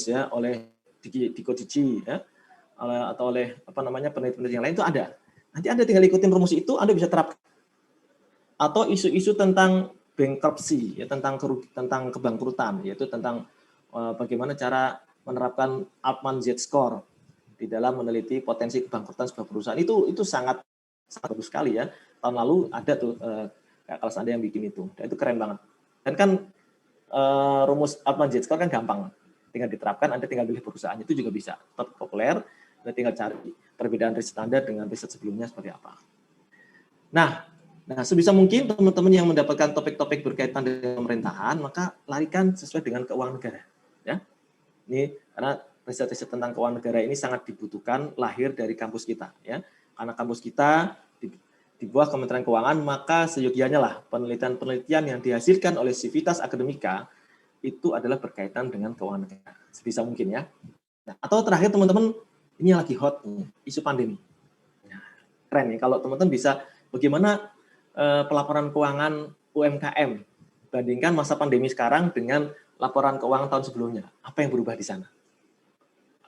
ya, oleh Diko Diji ya, atau oleh peneliti-peneliti yang lain itu ada. Nanti Anda tinggal ikutin rumus itu, Anda bisa terapkan. Atau isu-isu tentang bankruptcy ya, tentang kebangkrutan, yaitu tentang bagaimana cara menerapkan Altman Z-score di dalam meneliti potensi kebangkrutan sebuah perusahaan. Itu sangat bagus sekali ya. Tahun lalu ada tuh kalau ada yang bikin itu. Dan itu keren banget. Dan kan rumus Altman Z-score kan gampang. Tinggal diterapkan, Anda tinggal pilih perusahaan, itu juga bisa. Tetap populer, Anda tinggal cari perbedaan riset Anda dengan riset sebelumnya seperti apa. Nah, sebisa mungkin teman-teman yang mendapatkan topik-topik berkaitan dengan pemerintahan, maka larikan sesuai dengan keuangan negara. Ya, ini karena riset-riset tentang keuangan negara ini sangat dibutuhkan, lahir dari kampus kita. Ya, karena kampus kita di bawah Kementerian Keuangan, maka seyogianya lah penelitian-penelitian yang dihasilkan oleh Civitas Akademika itu adalah berkaitan dengan keuangan negara. Sebisa mungkin ya. Nah, atau terakhir teman-teman, ini yang lagi hot nih, isu pandemi. Nah, keren nih kalau teman-teman bisa bagaimana pelaporan keuangan UMKM bandingkan masa pandemi sekarang dengan laporan keuangan tahun sebelumnya. Apa yang berubah di sana?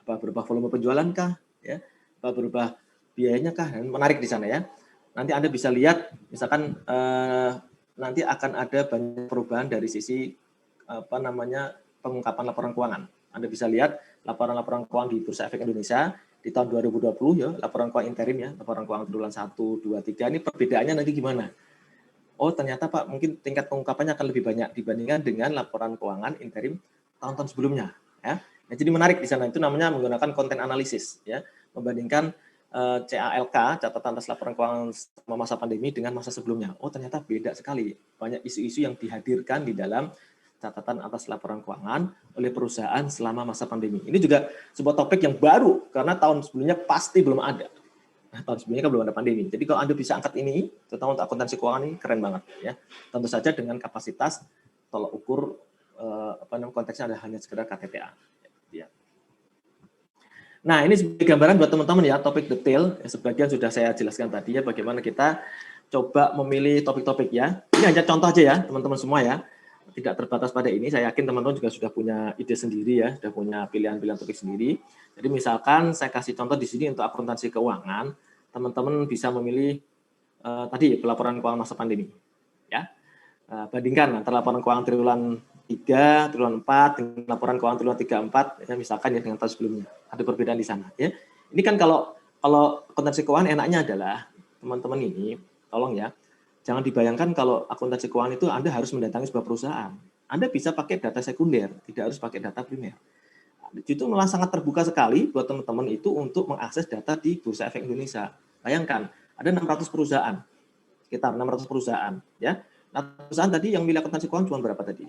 Apa berubah volume penjualan kah? Ya, apa berubah biayanya kah? Dan menarik di sana ya. Nanti Anda bisa lihat, misalkan nanti akan ada banyak perubahan dari sisi pengungkapan laporan keuangan. Anda bisa lihat laporan-laporan keuangan di Bursa Efek Indonesia di tahun 2020 ya, laporan keuangan interim ya, laporan keuangan triwulan 1, 2, 3, ini perbedaannya nanti gimana? Oh, ternyata Pak, mungkin tingkat pengungkapannya akan lebih banyak dibandingkan dengan laporan keuangan interim tahun-tahun sebelumnya ya. Nah, jadi menarik di sana, itu namanya menggunakan konten analisis ya, membandingkan CALK, catatan atas laporan keuangan selama masa pandemi dengan masa sebelumnya. Oh, ternyata beda sekali. Banyak isu-isu yang dihadirkan di dalam catatan atas laporan keuangan oleh perusahaan selama masa pandemi. Ini juga sebuah topik yang baru, karena tahun sebelumnya pasti belum ada. Nah, tahun sebelumnya kan belum ada pandemi. Jadi kalau Anda bisa angkat ini, terutama untuk akuntansi keuangan ini keren banget ya. Tentu saja dengan kapasitas tolak ukur konteksnya ada hanya sekedar KTTA. Ya. Nah, ini sebagai gambaran buat teman-teman ya, topik detail. Sebagian sudah saya jelaskan tadi ya, bagaimana kita coba memilih topik-topik ya. Ini hanya contoh aja ya, teman-teman semua ya. Tidak terbatas pada ini, saya yakin teman-teman juga sudah punya ide sendiri ya, sudah punya pilihan-pilihan topik sendiri. Jadi misalkan saya kasih contoh di sini untuk akuntansi keuangan, teman-teman bisa memilih tadi pelaporan keuangan masa pandemi. Ya. Bandingkan antara laporan keuangan triwulan 3, triwulan 4 dengan laporan keuangan triwulan 3, 4 ya, misalkan ya dengan tahun sebelumnya. Ada perbedaan di sana ya. Ini kan kalau akuntansi keuangan enaknya adalah teman-teman ini tolong ya, jangan dibayangkan kalau akuntansi keuangan itu Anda harus mendatangi sebuah perusahaan. Anda bisa pakai data sekunder, tidak harus pakai data primer. Itu malah sangat terbuka sekali buat teman-teman itu untuk mengakses data di Bursa Efek Indonesia. Bayangkan, ada 600 perusahaan, sekitar 600 perusahaan ya. Nah, perusahaan tadi yang milik akuntansi keuangan cuma berapa tadi?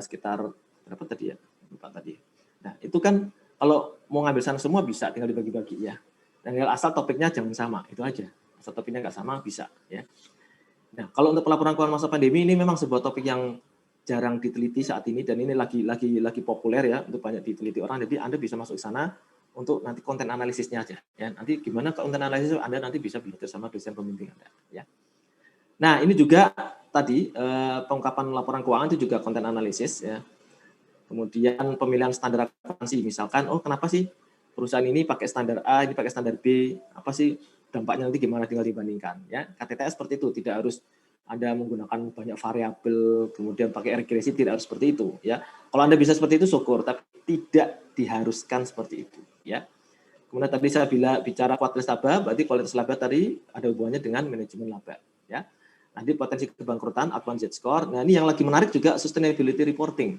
Sekitar berapa tadi ya? Lupa tadi. Nah, itu kan kalau mau ngambil sana semua bisa, tinggal dibagi-bagi ya. Dan asal topiknya jangan sama, itu aja. Asal topiknya nggak sama bisa ya. Nah, kalau untuk pelaporan keuangan masa pandemi ini memang sebuah topik yang jarang diteliti saat ini, dan ini lagi populer ya, untuk banyak diteliti orang. Jadi Anda bisa masuk ke sana untuk nanti konten analisisnya aja ya. Nanti gimana konten analisis Anda nanti bisa belajar sama dosen pembimbing Anda ya. Nah, ini juga tadi pengungkapan laporan keuangan itu juga konten analisis ya. Kemudian pemilihan standar akuntansi, misalkan kenapa sih perusahaan ini pakai standar A, ini pakai standar B, apa sih dampaknya nanti gimana, tinggal dibandingkan ya. KTTS seperti itu, tidak harus Anda menggunakan banyak variabel, kemudian pakai regresi, tidak harus seperti itu ya. Kalau Anda bisa seperti itu syukur, tapi tidak diharuskan seperti itu ya. Kemudian tadi saya bicara kualitas laba, berarti kualitas laba tadi ada hubungannya dengan manajemen laba ya. Nanti potensi kebangkrutan, Altman Z-score. Nah, ini yang lagi menarik juga sustainability reporting.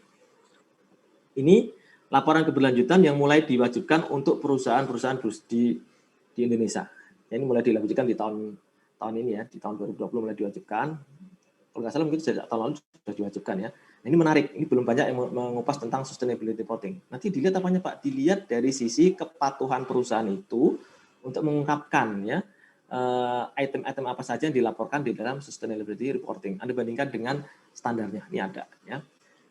Ini laporan keberlanjutan yang mulai diwajibkan untuk perusahaan-perusahaan di Indonesia. Ini mulai dilanjutkan di tahun ini ya, di tahun 2020 mulai diwajibkan. Kalau nggak salah mungkin sejak tahun lalu sudah diwajibkan ya. Nah, ini menarik, ini belum banyak yang mengupas tentang sustainability reporting. Nanti dilihat apanya Pak? Dilihat dari sisi kepatuhan perusahaan itu untuk mengungkapkan ya item-item apa saja yang dilaporkan di dalam sustainability reporting. Anda bandingkan dengan standarnya, ini ada ya.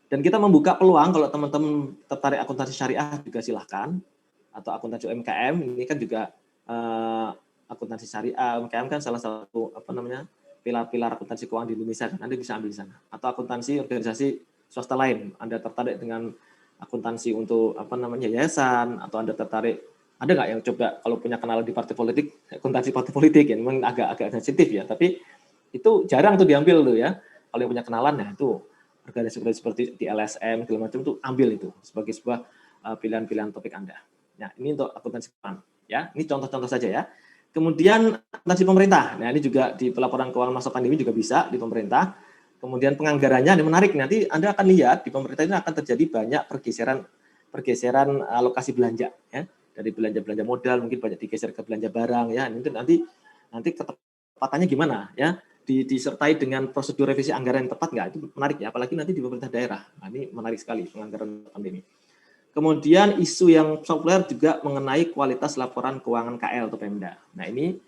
Dan kita membuka peluang kalau teman-teman tertarik akuntansi syariah juga silahkan, atau akuntansi UMKM, ini kan juga akuntansi syariah, UMKM kan salah satu pilar-pilar akuntansi keuangan di Indonesia kan, Anda bisa ambil di sana. Atau akuntansi organisasi swasta lain. Anda tertarik dengan akuntansi untuk yayasan, atau Anda tertarik, ada nggak yang coba kalau punya kenalan di partai politik, akuntansi partai politik ya, memang agak sensitif ya, tapi itu jarang tuh diambil tuh ya. Kalau yang punya kenalan ya itu organisasi seperti di LSM segala macam tuh ambil itu sebagai sebuah pilihan-pilihan topik Anda. Nah, ini untuk akuntansi keuangan ya. Ini contoh-contoh saja ya. Kemudian akuntansi pemerintah. Nah, ini juga di pelaporan keuangan masa pandemi juga bisa di pemerintah. Kemudian penganggarannya ini menarik. Nanti Anda akan lihat di pemerintah ini akan terjadi banyak pergeseran alokasi belanja ya. Dari belanja modal mungkin banyak digeser ke belanja barang ya. Nanti ketepatannya gimana ya? Disertai dengan prosedur revisi anggaran yang tepat nggak? Itu menarik ya, apalagi nanti di pemerintah daerah. Nah, ini menarik sekali penganggaran pandemi. Kemudian isu yang populer juga mengenai kualitas laporan keuangan KL atau Pemda. Nah, ini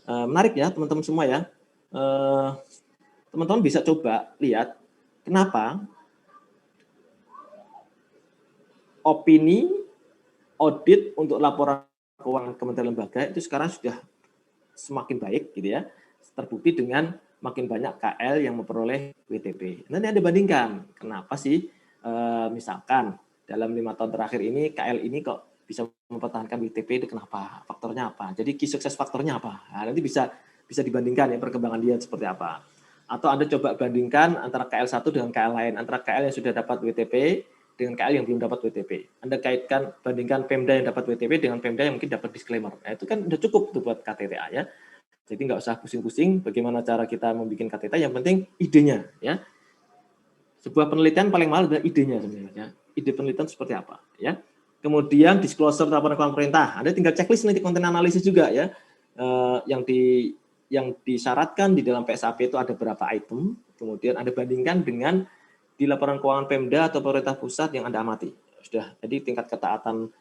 menarik ya teman-teman semua ya. Teman-teman bisa coba lihat kenapa opini audit untuk laporan keuangan kementerian lembaga itu sekarang sudah semakin baik gitu ya. Terbukti dengan makin banyak KL yang memperoleh WTP. Nanti Anda bandingkan, kenapa sih misalkan dalam 5 tahun terakhir ini KL ini kok bisa mempertahankan WTP, itu kenapa? Faktornya apa? Jadi key success faktornya apa? Nah, nanti bisa dibandingkan ya perkembangan dia seperti apa. Atau Anda coba bandingkan antara KL1 dengan KL lain, antara KL yang sudah dapat WTP dengan KL yang belum dapat WTP. Anda bandingkan Pemda yang dapat WTP dengan Pemda yang mungkin dapat disclaimer. Nah, itu kan udah cukup tuh buat KTTA ya. Jadi nggak usah pusing-pusing bagaimana cara kita membuat KTTA, yang penting idenya ya. Sebuah penelitian paling mahal adalah idenya sebenarnya. Ide penelitian seperti apa ya. Kemudian disclosure laporan keuangan pemerintah. Anda tinggal checklist nanti konten analisis juga ya. Yang disyaratkan di dalam PSAP itu ada berapa item, kemudian Anda bandingkan dengan di laporan keuangan Pemda atau pemerintah pusat yang Anda amati. Sudah, jadi tingkat ketaatan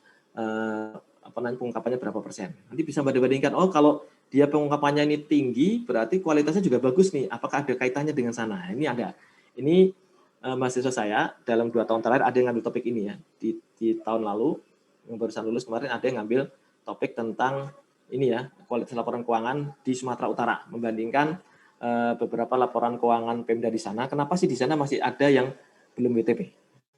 pengungkapannya berapa persen. Nanti bisa bandingkan, oh kalau dia pengungkapannya ini tinggi, berarti kualitasnya juga bagus nih. Apakah ada kaitannya dengan sana? Ini ada. Ini mahasiswa saya dalam 2 tahun terakhir ada yang ngambil topik ini ya. Di tahun lalu, yang barusan lulus kemarin ada yang ngambil topik tentang ini ya, kualitas laporan keuangan di Sumatera Utara. Membandingkan beberapa laporan keuangan Pemda di sana. Kenapa sih di sana masih ada yang belum WTP?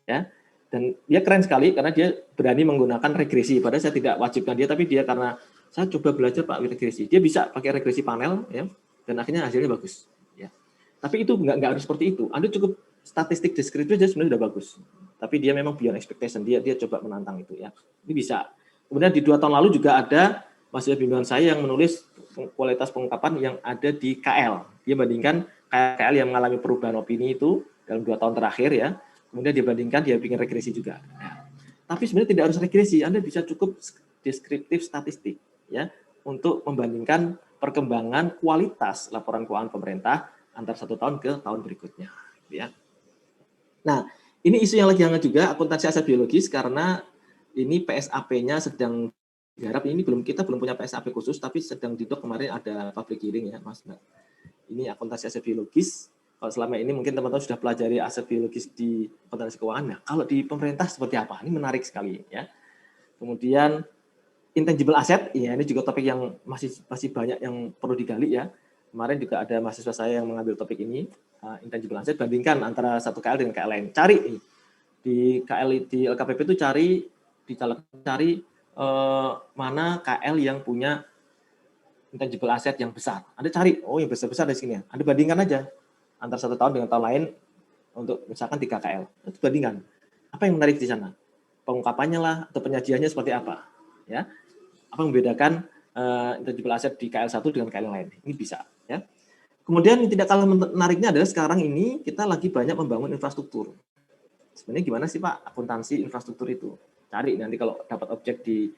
Ya. Dan dia keren sekali karena dia berani menggunakan regresi. Padahal saya tidak wajibkan dia, tapi dia karena saya coba belajar Pak regresi. Dia bisa pakai regresi panel ya, dan akhirnya hasilnya bagus. Ya. Tapi itu nggak harus seperti itu. Anda cukup statistik deskriptif aja sebenarnya sudah bagus. Tapi dia memang beyond expectation. Dia coba menantang itu ya. Ini bisa. Kemudian di 2 tahun lalu juga ada mahasiswa bimbingan saya yang menulis kualitas pengungkapan yang ada di KL. Dia bandingkan KL yang mengalami perubahan opini itu dalam 2 tahun terakhir ya. Kemudian dibandingkan dia bikin regresi juga. Ya. Tapi sebenarnya tidak harus regresi. Anda bisa cukup deskriptif statistik ya untuk membandingkan perkembangan kualitas laporan keuangan pemerintah antara 1 tahun ke tahun berikutnya. Ya. Nah, ini isu yang lagi hangat juga, akuntansi aset biologis, karena ini PSAP-nya sedang digarap. Kita belum punya PSAP khusus, tapi sedang didok kemarin ada public hearing ya, Mas. Ini akuntansi aset biologis. Kalau selama ini mungkin teman-teman sudah pelajari aset biologis di akuntansi keuangan. Nah, kalau di pemerintah seperti apa? Ini menarik sekali ya. Kemudian intangible asset, ya ini juga topik yang masih banyak yang perlu digali ya. Kemarin juga ada mahasiswa saya yang mengambil topik ini, intangible asset, bandingkan antara satu KL dengan KL lain. Cari di LKPP itu cari mana KL yang punya intangible asset yang besar. Anda cari, oh yang besar-besar di sini ya. Anda bandingkan aja antara 1 tahun dengan tahun lain untuk misalkan 3 KL. Itu bandingkan. Apa yang menarik di sana? Pengungkapannya lah atau penyajiannya seperti apa? Ya. Apa yang membedakan intangible asset di KL1 dengan KL lain? Ini bisa ya. Kemudian yang tidak kalah menariknya adalah sekarang ini kita lagi banyak membangun infrastruktur. Sebenarnya gimana sih Pak akuntansi infrastruktur itu? Cari nanti kalau dapat objek di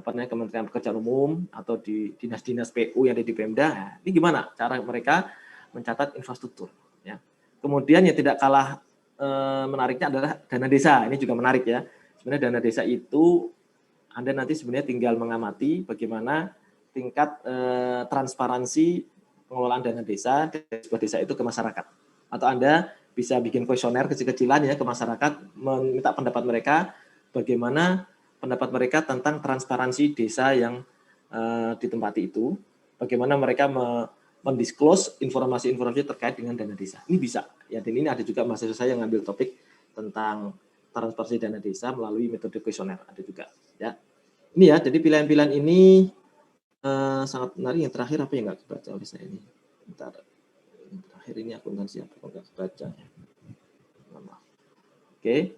Kementerian Pekerjaan Umum atau di dinas-dinas PU yang ada di Pemda, ini gimana cara mereka mencatat infrastruktur ya. Kemudian yang tidak kalah menariknya adalah dana desa. Ini juga menarik ya. Sebenarnya dana desa itu Anda nanti sebenarnya tinggal mengamati bagaimana tingkat transparansi pengelolaan dana desa dari sebuah desa itu ke masyarakat. Atau Anda bisa bikin kuesioner kecil-kecilan ya ke masyarakat, meminta pendapat mereka bagaimana pendapat mereka tentang transparansi desa yang ditempati itu, bagaimana mereka mendisclose informasi-informasi terkait dengan dana desa. Ini bisa. Ya, dan ini ada juga mahasiswa saya yang ngambil topik tentang transparansi dana desa melalui metode kuesioner, ada juga ya. Ini ya, jadi pilihan-pilihan ini sangat menarik. Yang terakhir apa yang nggak kebaca oleh saya ini? Bentar. Yang terakhir ini akuntansi apa kok nggak kebaca ya? Oke,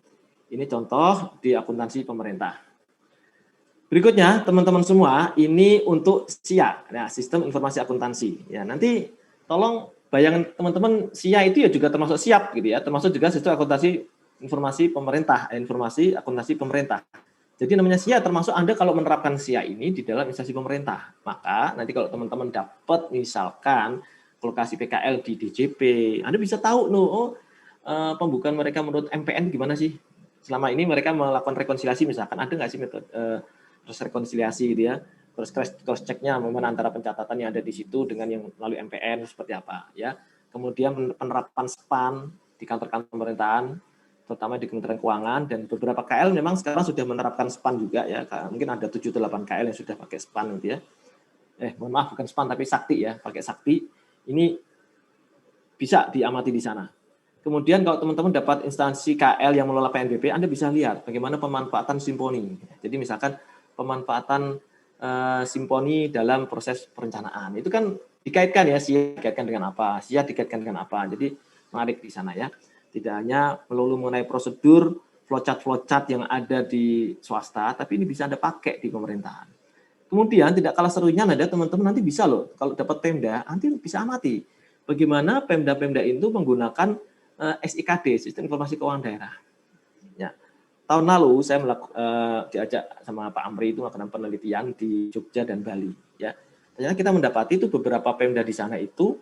ini contoh di akuntansi pemerintah. Berikutnya, teman-teman semua, ini untuk SIA, nah, Sistem Informasi Akuntansi. Ya, nanti tolong bayangkan teman-teman, SIA itu ya juga termasuk siap gitu ya, termasuk juga Sistem Akuntansi Informasi Pemerintah, Informasi Akuntansi Pemerintah. Jadi namanya SIA termasuk Anda kalau menerapkan SIA ini di dalam instansi pemerintah. Maka nanti kalau teman-teman dapat misalkan kolokasi PKL di DJP, Anda bisa tahu pembukuan mereka menurut MPN gimana sih? Selama ini mereka melakukan rekonsiliasi misalkan, ada nggak sih metode terus rekonsiliasi gitu ya, terus cross checknya mana antara pencatatan yang ada di situ dengan yang melalui MPN seperti apa ya. Kemudian penerapan SPAN di kantor-kantor pemerintahan, terutama di Kementerian Keuangan, dan beberapa KL memang sekarang sudah menerapkan SPAN juga ya, mungkin ada 7-8 KL yang sudah pakai SPAN gitu ya. Mohon maaf, bukan SPAN tapi Sakti ya, pakai Sakti. Ini bisa diamati di sana. Kemudian kalau teman-teman dapat instansi KL yang mengelola PNBP, Anda bisa lihat bagaimana pemanfaatan simponi. Jadi misalkan pemanfaatan simponi dalam proses perencanaan. Itu kan dikaitkan ya, SIA dikaitkan dengan apa, SIA dikaitkan dengan apa. Jadi menarik di sana ya. Tidak hanya melulu mengenai prosedur, flowchart yang ada di swasta, tapi ini bisa Anda pakai di pemerintahan. Kemudian tidak kalah serunya ada teman-teman nanti bisa loh, kalau dapat Pemda, nanti bisa amati bagaimana Pemda-Pemda itu menggunakan SIKD, Sistem Informasi Keuangan Daerah. Ya. Tahun lalu saya diajak sama Pak Amri itu melakukan penelitian di Jogja dan Bali. Ya, ternyata kita mendapati itu beberapa Pemda di sana itu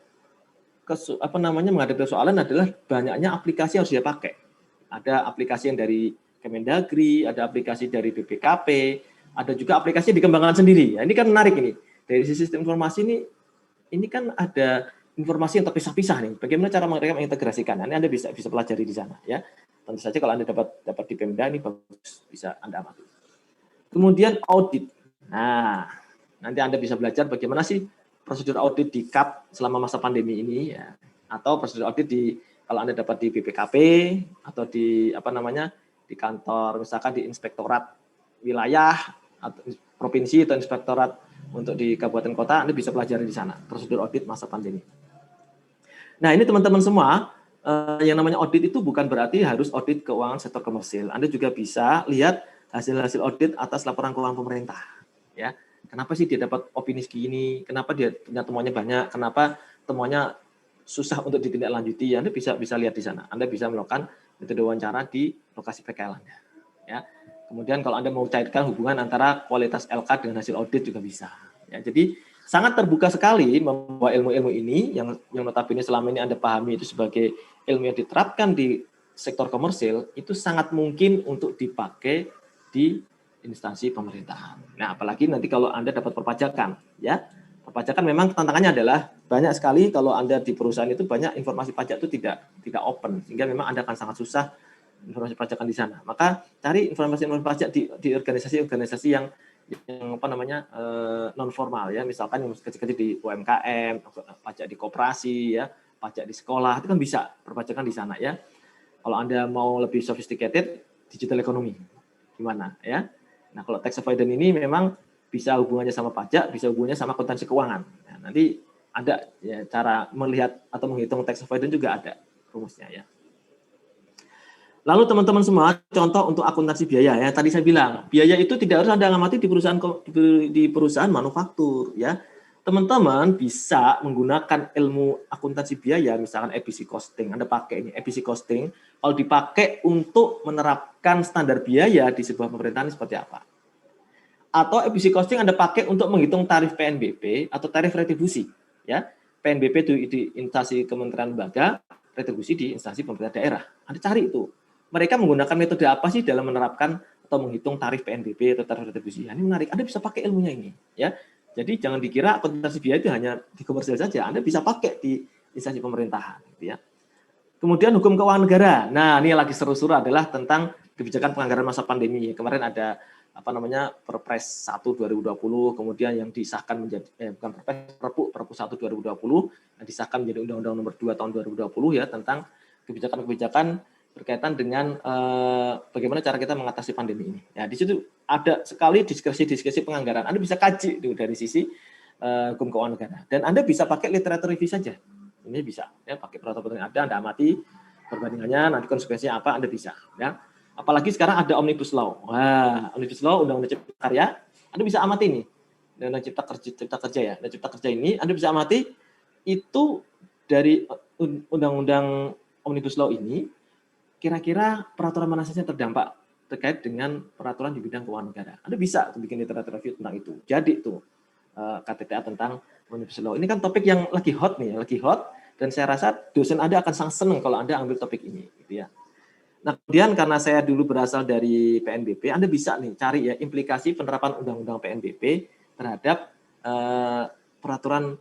menghadapi persoalan adalah banyaknya aplikasi yang harus dia pakai. Ada aplikasi yang dari Kemendagri, ada aplikasi dari BPKP, ada juga aplikasi dikembangkan sendiri. Ya, ini kan menarik ini. Dari sistem informasi ini kan ada informasi yang terpisah-pisah nih. Bagaimana cara mereka mengintegrasikan? Ini Anda bisa pelajari di sana ya. Tentu saja kalau Anda dapat di Pemda ini bagus, bisa Anda amati. Kemudian audit. Nah, nanti Anda bisa belajar bagaimana sih prosedur audit di KAP selama masa pandemi ini ya. Atau prosedur audit kalau Anda dapat di BPKP atau di di kantor misalkan di inspektorat wilayah atau provinsi atau inspektorat untuk di kabupaten kota, Anda bisa pelajari di sana prosedur audit masa pandemi. Nah, ini teman-teman semua, yang namanya audit itu bukan berarti harus audit keuangan sektor komersil. Anda juga bisa lihat hasil-hasil audit atas laporan keuangan pemerintah. Ya, kenapa sih dia dapat opini segini? Kenapa dia punya temuannya banyak? Kenapa temuannya susah untuk ditindaklanjuti? Anda bisa lihat di sana. Anda bisa melakukan metode wawancara di lokasi PKL Anda. Ya. Kemudian kalau Anda mau cairkan hubungan antara kualitas LK dengan hasil audit juga bisa. Ya, jadi sangat terbuka sekali membawa ilmu-ilmu ini yang notabene selama ini Anda pahami itu sebagai ilmu yang diterapkan di sektor komersil, itu sangat mungkin untuk dipakai di instansi pemerintahan. Nah, apalagi nanti kalau Anda dapat perpajakan, ya. Perpajakan memang tantangannya adalah banyak sekali kalau Anda di perusahaan itu banyak informasi pajak itu tidak open, sehingga memang Anda akan sangat susah informasi pajakan di sana. Maka cari informasi pajak di organisasi-organisasi yang non formal ya, misalkan yang kecil-kecil di UMKM, pajak di koperasi ya, pajak di sekolah, itu kan bisa perpajakan di sana ya. Kalau Anda mau lebih sophisticated, digital economy gimana ya. Nah, kalau tax avoidance ini memang bisa hubungannya sama pajak, bisa hubungannya sama akuntansi keuangan. Nah, nanti ada ya cara melihat atau menghitung tax avoidance juga ada rumusnya ya. Lalu teman-teman semua, contoh untuk akuntansi biaya ya. Tadi saya bilang, biaya itu tidak harus Anda ngamati di perusahaan manufaktur ya. Teman-teman bisa menggunakan ilmu akuntansi biaya, misalkan efisi costing. Anda pakai ini efisi costing, kalau dipakai untuk menerapkan standar biaya di sebuah pemerintahan seperti apa? Atau efisi costing Anda pakai untuk menghitung tarif PNBP atau tarif retribusi ya. PNBP di instansi kementerian lembaga, retribusi di instansi pemerintah daerah. Anda cari itu. Mereka menggunakan metode apa sih dalam menerapkan atau menghitung tarif PNBP atau tarif retribusi? Ini menarik. Anda bisa pakai ilmunya ini, ya. Jadi jangan dikira akuntansi biaya itu hanya di komersil saja. Anda bisa pakai di instansi pemerintahan, gitu ya. Kemudian hukum keuangan negara. Nah, ini lagi seru-seru adalah tentang kebijakan penganggaran masa pandemi. Kemarin ada Perpres 1 2020, kemudian yang disahkan menjadi bukan Perpu 1 2020 yang disahkan menjadi Undang-Undang Nomor 2 tahun 2020 ya, tentang kebijakan-kebijakan berkaitan dengan bagaimana cara kita mengatasi pandemi ini. Ya, di situ ada sekali diskresi penganggaran. Anda bisa kaji tuh dari sisi hukum keuangan negara. Dan Anda bisa pakai literatur review saja. Ini bisa, ya, pakai peraturan yang ada, Anda amati perbandingannya, nanti konsekuensinya apa, Anda bisa. Ya. Apalagi sekarang ada Omnibus Law. Wah, Omnibus Law, Undang-Undang Cipta Karya, Anda bisa amati nih. Undang-Undang Cipta Kerja ya. Undang Cipta Kerja ini, Anda bisa amati itu dari Undang-Undang Omnibus Law ini, kira-kira peraturan mana saja terdampak terkait dengan peraturan di bidang keuangan negara. Anda bisa bikin literatur review tentang itu. Jadi itu KTTA tentang Omnibus Law. Ini kan topik yang lagi hot nih, lagi hot, dan saya rasa dosen Anda akan sangat senang kalau Anda ambil topik ini, gitu ya. Nah, kemudian karena saya dulu berasal dari PNBP, Anda bisa nih cari ya implikasi penerapan Undang-Undang PNBP terhadap peraturan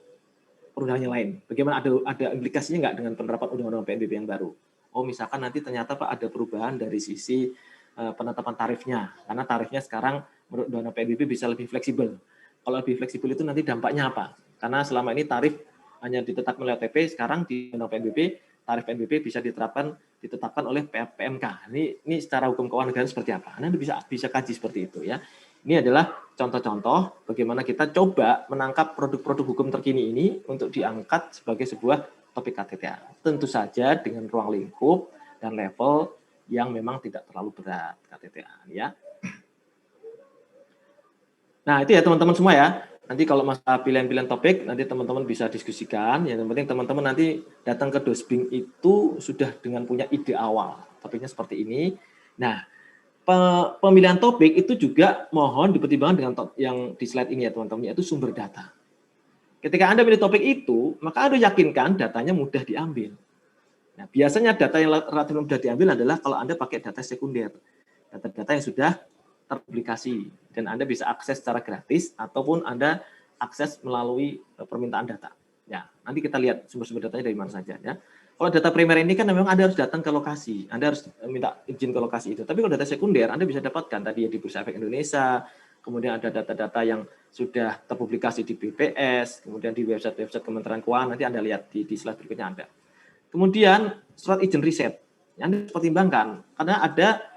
perundangan yang lain. Bagaimana ada implikasinya nggak dengan penerapan Undang-Undang PNBP yang baru? Oh, misalkan nanti ternyata Pak ada perubahan dari sisi penetapan tarifnya, karena tarifnya sekarang menurut Undang-Undang PNBP bisa lebih fleksibel. Kalau lebih fleksibel itu nanti dampaknya apa? Karena selama ini tarif hanya ditetapkan oleh OTP, sekarang di Undang-Undang PNBP tarif PNBP bisa ditetapkan oleh PMK. Ini secara hukum keuangan negara seperti apa? Anda bisa kaji seperti itu ya. Ini adalah contoh-contoh bagaimana kita coba menangkap produk-produk hukum terkini ini untuk diangkat sebagai sebuah topik KTTA. Tentu saja dengan ruang lingkup dan level yang memang tidak terlalu berat KTTA ya. Nah, itu ya teman-teman semua ya. Nanti kalau masalah pilihan-pilihan topik, nanti teman-teman bisa diskusikan. Yang penting teman-teman nanti datang ke Dosbing itu sudah dengan punya ide awal. Topiknya seperti ini. Nah, pemilihan topik itu juga mohon dipertimbangkan dengan yang di slide ini ya teman-teman, yaitu sumber data. Ketika Anda pilih topik itu, maka Anda yakinkan datanya mudah diambil. Nah, biasanya data yang relatif mudah diambil adalah kalau Anda pakai data sekunder. Data-data yang sudah terpublikasi dan Anda bisa akses secara gratis ataupun Anda akses melalui permintaan data. Ya, nanti kita lihat sumber-sumber datanya dari mana saja ya. Kalau data primer ini kan memang Anda harus datang ke lokasi, Anda harus minta izin ke lokasi itu. Tapi kalau data sekunder Anda bisa dapatkan tadi ya di Bursa Efek Indonesia, kemudian ada data-data yang sudah terpublikasi di BPS, kemudian di website-website Kementerian Keuangan, nanti Anda lihat di slide berikutnya ada. Kemudian surat izin riset, Anda harus pertimbangkan karena ada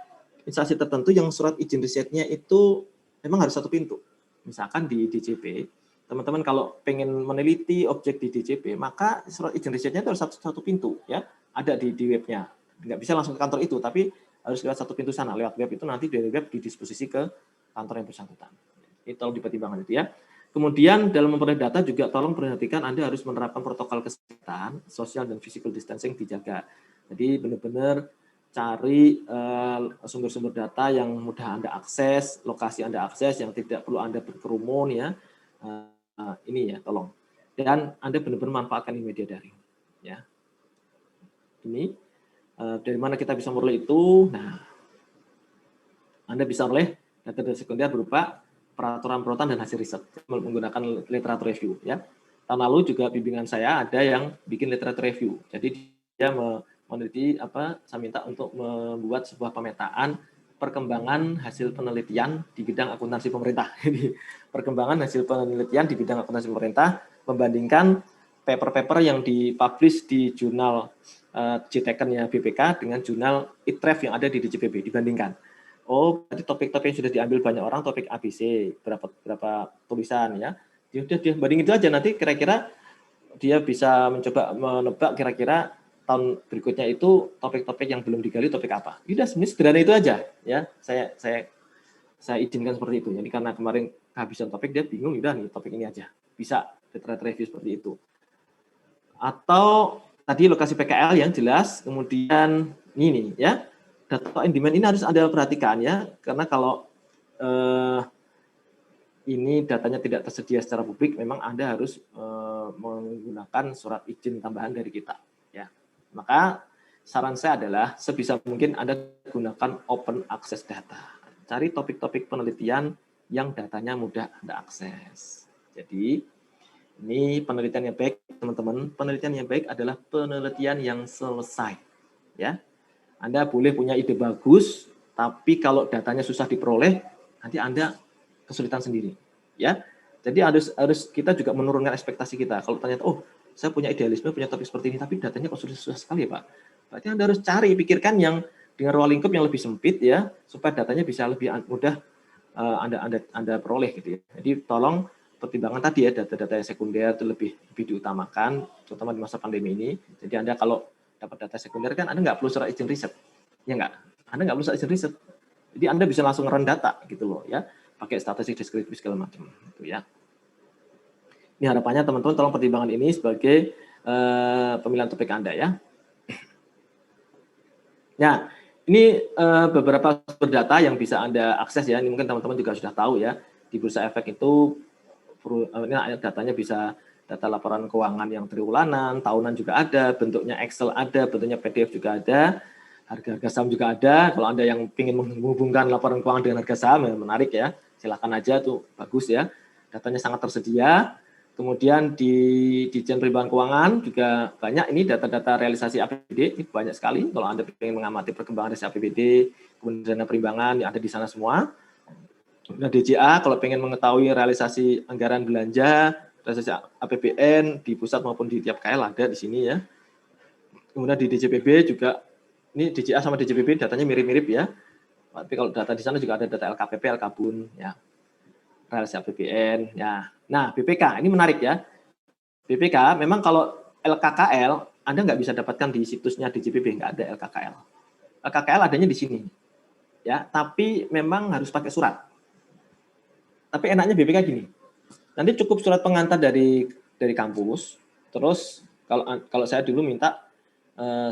instansi tertentu yang surat izin risetnya itu memang harus satu pintu. Misalkan di DJP, teman-teman kalau pengen meneliti objek di DJP, maka surat izin risetnya itu harus satu pintu ya, ada di webnya. Nggak bisa langsung ke kantor itu, tapi harus lewat satu pintu sana. Lewat web itu nanti dari web didisposisi ke kantor yang bersangkutan. Itu tolong dipertimbangkan itu ya. Kemudian dalam memperoleh data juga tolong perhatikan Anda harus menerapkan protokol kesehatan, social dan physical distancing dijaga. Jadi benar-benar cari sumber-sumber data yang mudah Anda akses, lokasi Anda akses, yang tidak perlu Anda berkerumun ya. Ini ya, tolong. Dan Anda benar-benar manfaatkan media daring. Ya. Ini dari mana kita bisa memperoleh itu? Nah, Anda bisa memperoleh data-data sekunder berupa peraturan dan hasil riset menggunakan literatur review. Ya. Tahun lalu juga bimbingan saya ada yang bikin literatur review. Jadi dia meneliti saya minta untuk membuat sebuah pemetaan perkembangan hasil penelitian di bidang akuntansi pemerintah. Jadi perkembangan hasil penelitian di bidang akuntansi pemerintah membandingkan paper-paper yang dipublish di jurnal JTEKEN-nya BPK dengan jurnal ITREF yang ada di DJPB, dibandingkan. Oh, berarti topik-topik yang sudah diambil banyak orang, topik ABC, berapa tulisan ya. Dia banding itu aja, nanti kira-kira dia bisa mencoba menebak kira-kira tahun berikutnya itu topik-topik yang belum digali topik apa. Udah sebenarnya sederhana itu aja ya. Saya izinkan seperti itu. Jadi karena kemarin kehabisan topik dia bingung, udah nih topik ini aja. Bisa literatur review seperti itu. Atau tadi lokasi PKL yang jelas, kemudian ini ya. Data on demand ini harus Anda perhatikan ya, karena kalau ini datanya tidak tersedia secara publik, memang Anda harus menggunakan surat izin tambahan dari kita. Ya. Maka saran saya adalah sebisa mungkin Anda gunakan open access data. Cari topik-topik penelitian yang datanya mudah Anda akses. Jadi ini penelitian yang baik, teman-teman. Penelitian yang baik adalah penelitian yang selesai. Ya. Anda boleh punya ide bagus, tapi kalau datanya susah diperoleh, nanti Anda kesulitan sendiri, ya. Jadi harus kita juga menurunkan ekspektasi kita. Kalau ternyata, oh, saya punya idealisme, punya topik seperti ini, tapi datanya kok susah sekali ya Pak. Berarti Anda harus pikirkan yang dengan ruang lingkup yang lebih sempit ya, supaya datanya bisa lebih mudah Anda peroleh gitu ya. Jadi tolong pertimbangan tadi ya, data-data yang sekunder itu lebih diutamakan, terutama di masa pandemi ini. Jadi Anda kalau dapat data sekunder kan Anda nggak perlu surat izin riset, ya nggak? Anda nggak perlu surat izin riset. Jadi Anda bisa langsung run data gitu loh ya, pakai statistik deskriptif segala macam gitu ya. Ini harapannya teman-teman tolong pertimbangan ini sebagai pemilihan topik Anda ya. Nah, ini beberapa sumber data yang bisa Anda akses ya. Ini mungkin teman-teman juga sudah tahu ya. Di Bursa Efek itu ini datanya bisa data laporan keuangan yang triwulanan, tahunan juga ada, bentuknya Excel ada, bentuknya PDF juga ada, harga-harga saham juga ada. Kalau Anda yang ingin menghubungkan laporan keuangan dengan harga saham, ya menarik ya. Silakan aja tuh, bagus ya. Datanya sangat tersedia. Kemudian di Ditjen Perimbangan Keuangan juga banyak ini data-data realisasi APBD, ini banyak sekali. Kalau Anda ingin mengamati perkembangan realisasi APBD, kemudian dana perimbangan, yang ada di sana semua. Kemudian DJA, kalau pengen mengetahui realisasi anggaran belanja, realisasi APBN di pusat maupun di tiap KL ada di sini ya. Kemudian di DJPB juga, ini DJA sama DJPB datanya mirip-mirip ya. Tapi kalau data di sana juga ada data LKPP, LKBUN, ya. Realisasi APBN, ya. Nah, BPK, ini menarik ya. BPK, memang kalau LKKL, Anda nggak bisa dapatkan di situsnya DJPB, nggak ada LKKL. LKKL adanya di sini. Ya, tapi memang harus pakai surat. Tapi enaknya BPK gini, nanti cukup surat pengantar dari kampus, terus kalau saya dulu minta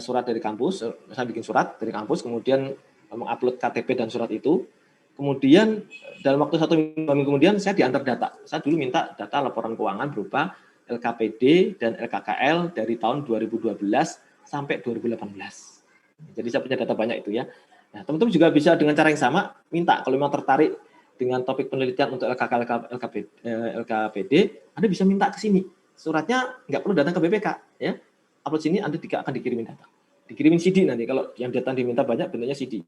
surat dari kampus, saya bikin surat dari kampus, kemudian mengupload KTP dan surat itu, kemudian dalam waktu 1 minggu kemudian saya diantar data. Saya dulu minta data laporan keuangan berupa LKPD dan LKKL dari tahun 2012 sampai 2018. Jadi saya punya data banyak itu ya. Nah, teman-teman juga bisa dengan cara yang sama minta kalau memang tertarik dengan topik penelitian untuk LKPD, Anda bisa minta ke sini. Suratnya nggak perlu datang ke BPK ya. Upload sini Anda akan dikirimin data. Dikirimin CD nanti kalau yang data diminta banyak bentuknya CD.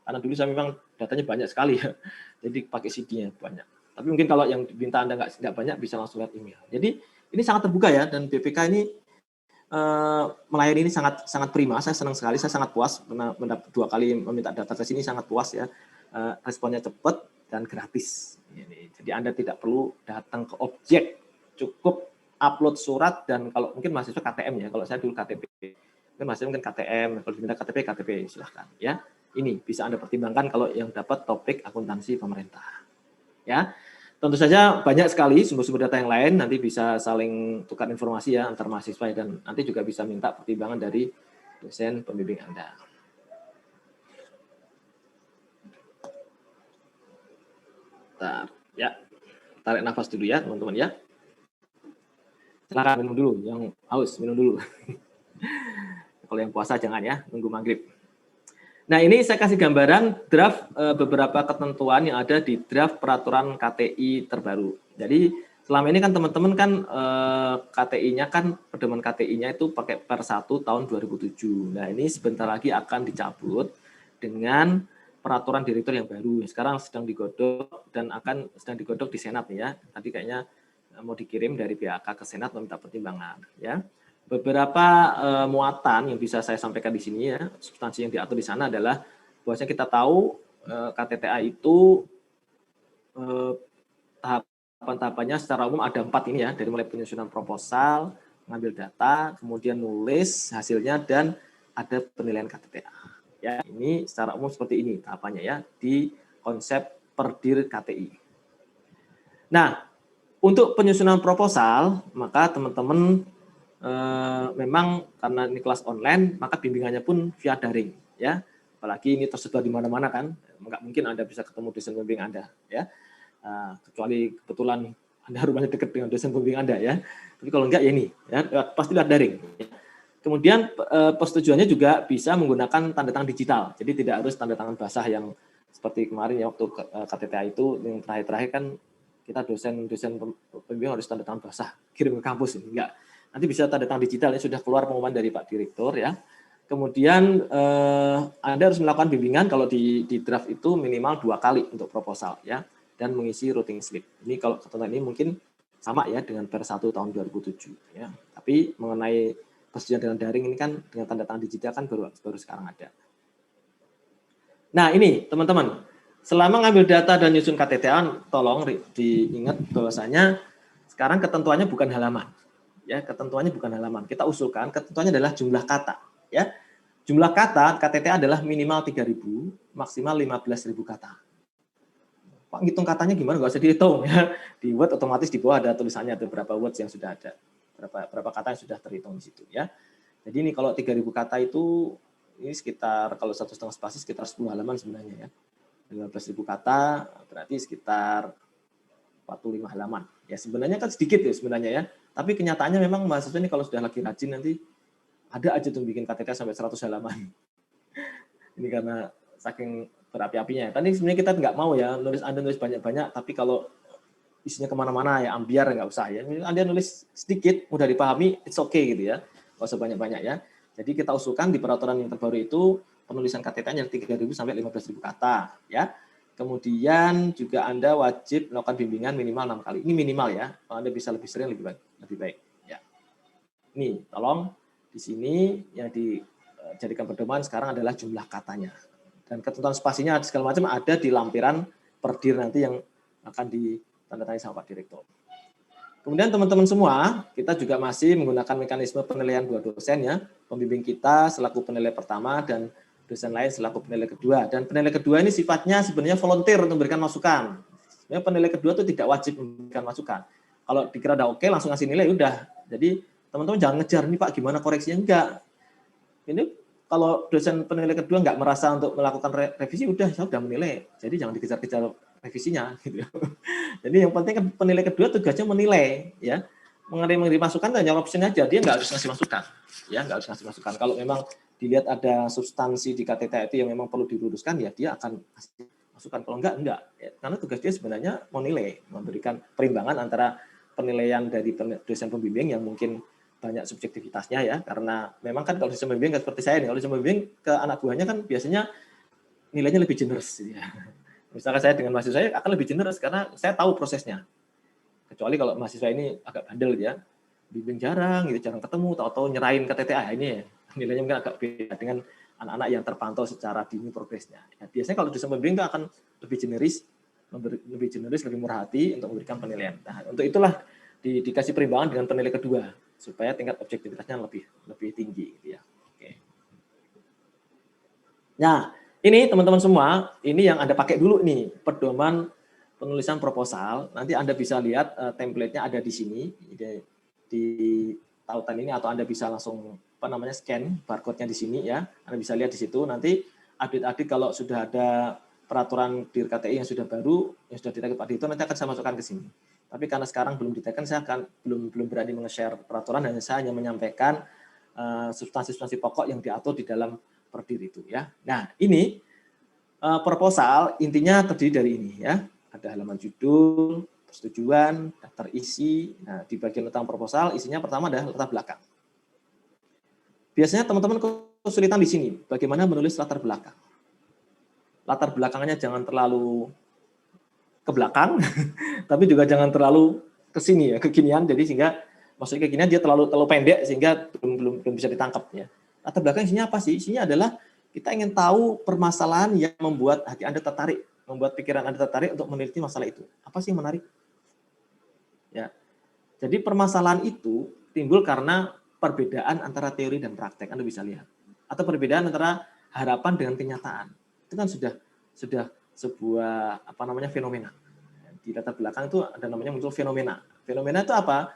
Karena dulu saya memang datanya banyak sekali ya. Jadi pakai CD-nya banyak. Tapi mungkin kalau yang diminta Anda nggak banyak bisa langsung lihat email. Jadi ini sangat terbuka ya, dan BPK ini melayani ini sangat prima. Saya senang sekali, saya sangat puas mendapat 2 kali meminta data ke sini, sangat puas ya. Responnya cepat dan gratis. Jadi Anda tidak perlu datang ke objek, cukup upload surat, dan kalau mungkin mahasiswa KTM ya, kalau saya dulu KTP, mungkin KTM, kalau diminta KTP silahkan ya. Ini bisa Anda pertimbangkan kalau yang dapat topik akuntansi pemerintah. Ya, tentu saja banyak sekali sumber-sumber data yang lain, nanti bisa saling tukar informasi ya antar mahasiswa, dan nanti juga bisa minta pertimbangan dari dosen pembimbing Anda. Bentar, ya, tarik nafas dulu ya teman-teman ya. Silakan minum dulu, yang haus minum dulu. Kalau yang puasa jangan ya, nunggu maghrib. Nah, ini saya kasih gambaran draft beberapa ketentuan yang ada di draft peraturan KTI terbaru. Jadi selama ini kan teman-teman kan KTI-nya kan, pedoman KTI-nya itu pakai per 1 tahun 2007. Nah, ini sebentar lagi akan dicabut dengan peraturan direktur yang baru. Sekarang sedang digodok dan sedang digodok di Senat ya. Tadi kayaknya mau dikirim dari BAK ke Senat meminta pertimbangan ya. Beberapa muatan yang bisa saya sampaikan di sini ya, substansi yang diatur di sana adalah bahwasanya kita tahu KTTA itu tahapan-tahapannya secara umum ada 4 ini ya, dari mulai penyusunan proposal, mengambil data, kemudian nulis hasilnya, dan ada penilaian KTTA. Ya, ini secara umum seperti ini tahapannya ya di konsep Perdir KTI. Nah, untuk penyusunan proposal, maka teman-teman memang karena ini kelas online, maka bimbingannya pun via daring ya. Apalagi ini tersebar di mana-mana kan, nggak mungkin Anda bisa ketemu dosen pembimbing Anda ya. Kecuali kebetulan Anda rumahnya dekat dengan dosen pembimbing Anda ya. Tapi kalau enggak ya ini ya, pasti lewat daring. Kemudian persetujuannya juga bisa menggunakan tanda tangan digital. Jadi tidak harus tanda tangan basah yang seperti kemarin ya waktu KTTA itu yang terakhir-terakhir kan kita dosen pembimbing harus tanda tangan basah kirim ke kampus, enggak. Nanti bisa tanda tangan digital, ya sudah keluar pengumuman dari Pak Direktur ya. Kemudian Anda harus melakukan bimbingan kalau di draft itu minimal 2 kali untuk proposal ya, dan mengisi routing slip. Ini kalau ketentuan ini mungkin sama ya dengan per 1 tahun 2007 ya. Tapi mengenai persetujuan dengan daring ini kan dengan tanda tangan digital kan baru sekarang ada. Nah ini teman-teman, selama ngambil data dan nyusun KTTA, tolong diingat bahwasanya sekarang ketentuannya bukan halaman. Ya, ketentuannya bukan halaman. Kita usulkan ketentuannya adalah jumlah kata. Ya, jumlah kata KTTA adalah minimal 3.000, maksimal 15.000 kata. Pak, ngitung katanya gimana? Nggak usah dihitung ya. Di Word otomatis di bawah ada tulisannya ada berapa words yang sudah ada, berapa kata yang sudah terhitung di situ ya. Jadi ini kalau 3.000 kata itu ini sekitar kalau 1,5 spasi sekitar 10 halaman sebenarnya ya. 15.000 kata berarti sekitar 45 halaman. Ya sebenarnya kan sedikit ya sebenarnya ya. Tapi kenyataannya memang mahasiswa ini kalau sudah lagi rajin nanti ada aja tuh bikin KTT sampai 100 halaman. Ini karena saking berapi-apinya. Tadi sebenarnya kita nggak mau ya Anda nulis banyak-banyak, tapi kalau isinya kemana-mana ya ambiar nggak usah ya. Anda nulis sedikit mudah dipahami, it's okay gitu ya. Nggak usah banyak-banyak ya. Jadi kita usulkan di peraturan yang terbaru itu penulisan KTT-nya 3.000 sampai 15.000 kata ya. Kemudian juga Anda wajib melakukan bimbingan minimal 6 kali. Ini minimal ya. Kalau Anda bisa lebih sering lebih baik ya. Nih, tolong di sini yang dijadikan pedoman sekarang adalah jumlah katanya. Dan ketentuan spasinya segala macam ada di lampiran perdir nanti yang akan ditandatangani sama Pak Direktur. Kemudian teman-teman semua, kita juga masih menggunakan mekanisme penilaian dua dosen ya, pembimbing kita selaku penilai pertama dan dosen lain selaku penilai kedua. Dan penilai kedua ini sifatnya sebenarnya volunteer untuk memberikan masukan. Sebenarnya penilai kedua itu tidak wajib memberikan masukan. Kalau dikira udah oke, langsung ngasih nilai, udah. Jadi teman-teman jangan ngejar nih Pak, gimana koreksinya, enggak. Ini kalau dosen penilai kedua nggak merasa untuk melakukan revisi, udah saya udah menilai. Jadi jangan dikejar-kejar revisinya gitu. Jadi yang penting kan penilai kedua tugasnya menilai ya. Mengenai masukan hanya option aja, dia nggak harus ngasih masukan. Ya, nggak harus ngasih masukan. Kalau memang dilihat ada substansi di KTT itu yang memang perlu diluruskan ya dia akan kasih masukan. Kalau enggak. Ya, karena tugas dia sebenarnya menilai, memberikan perimbangan antara penilaian dari dosen pembimbing yang mungkin banyak subjektivitasnya ya, karena memang kan kalau dosen pembimbing seperti saya nih, kalau dosen pembimbing ke anak buahnya kan biasanya nilainya lebih generous ya. Misalkan saya dengan mahasiswa saya akan lebih generous karena saya tahu prosesnya. Kecuali kalau mahasiswa ini agak bandel ya, bimbing jarang gitu, jarang ketemu, tahu-tahu nyerahin ke TTA ini nilainya mungkin agak beda dengan anak-anak yang terpantau secara dini progresnya. Ya, biasanya kalau dosen pembimbing itu akan lebih generis, lebih murah hati untuk memberikan penilaian. Nah, untuk itulah dikasih perimbangan dengan penilai kedua supaya tingkat objektivitasnya lebih tinggi gitu ya. Oke. Nah, ini teman-teman semua, ini yang Anda pakai dulu nih, pedoman penulisan proposal. Nanti Anda bisa lihat template-nya ada di sini di tautan ini, atau Anda bisa langsung scan barcode-nya di sini ya. Anda bisa lihat di situ. Nanti update kalau sudah ada peraturan di KTI yang sudah baru, yang sudah diteken Pak Dito, nanti akan saya masukkan ke sini. Tapi karena sekarang belum diteken, saya akan belum berani nge-share peraturan, dan saya hanya menyampaikan substansi-substansi pokok yang diatur di dalam perdir itu ya. Nah, ini proposal intinya terdiri dari ini ya. Ada halaman judul, persetujuan, daftar isi. Nah, di bagian tentang proposal isinya pertama adalah latar belakang. Biasanya teman-teman kesulitan di sini, bagaimana menulis latar belakang. Latar belakangnya jangan terlalu ke belakang, tapi juga jangan terlalu ke sini ya, kekinian. Jadi sehingga maksudnya kekinian dia terlalu pendek sehingga belum bisa ditangkap ya. Latar belakang isinya apa sih? Isinya adalah kita ingin tahu permasalahan yang membuat hati Anda tertarik, membuat pikiran Anda tertarik untuk meneliti masalah itu. Apa sih yang menarik? Ya. Jadi permasalahan itu timbul karena perbedaan antara teori dan praktek. Anda bisa lihat. Atau perbedaan antara harapan dengan kenyataan. Itu kan sudah sebuah fenomena. Di latar belakang itu ada namanya muncul fenomena. Fenomena itu apa?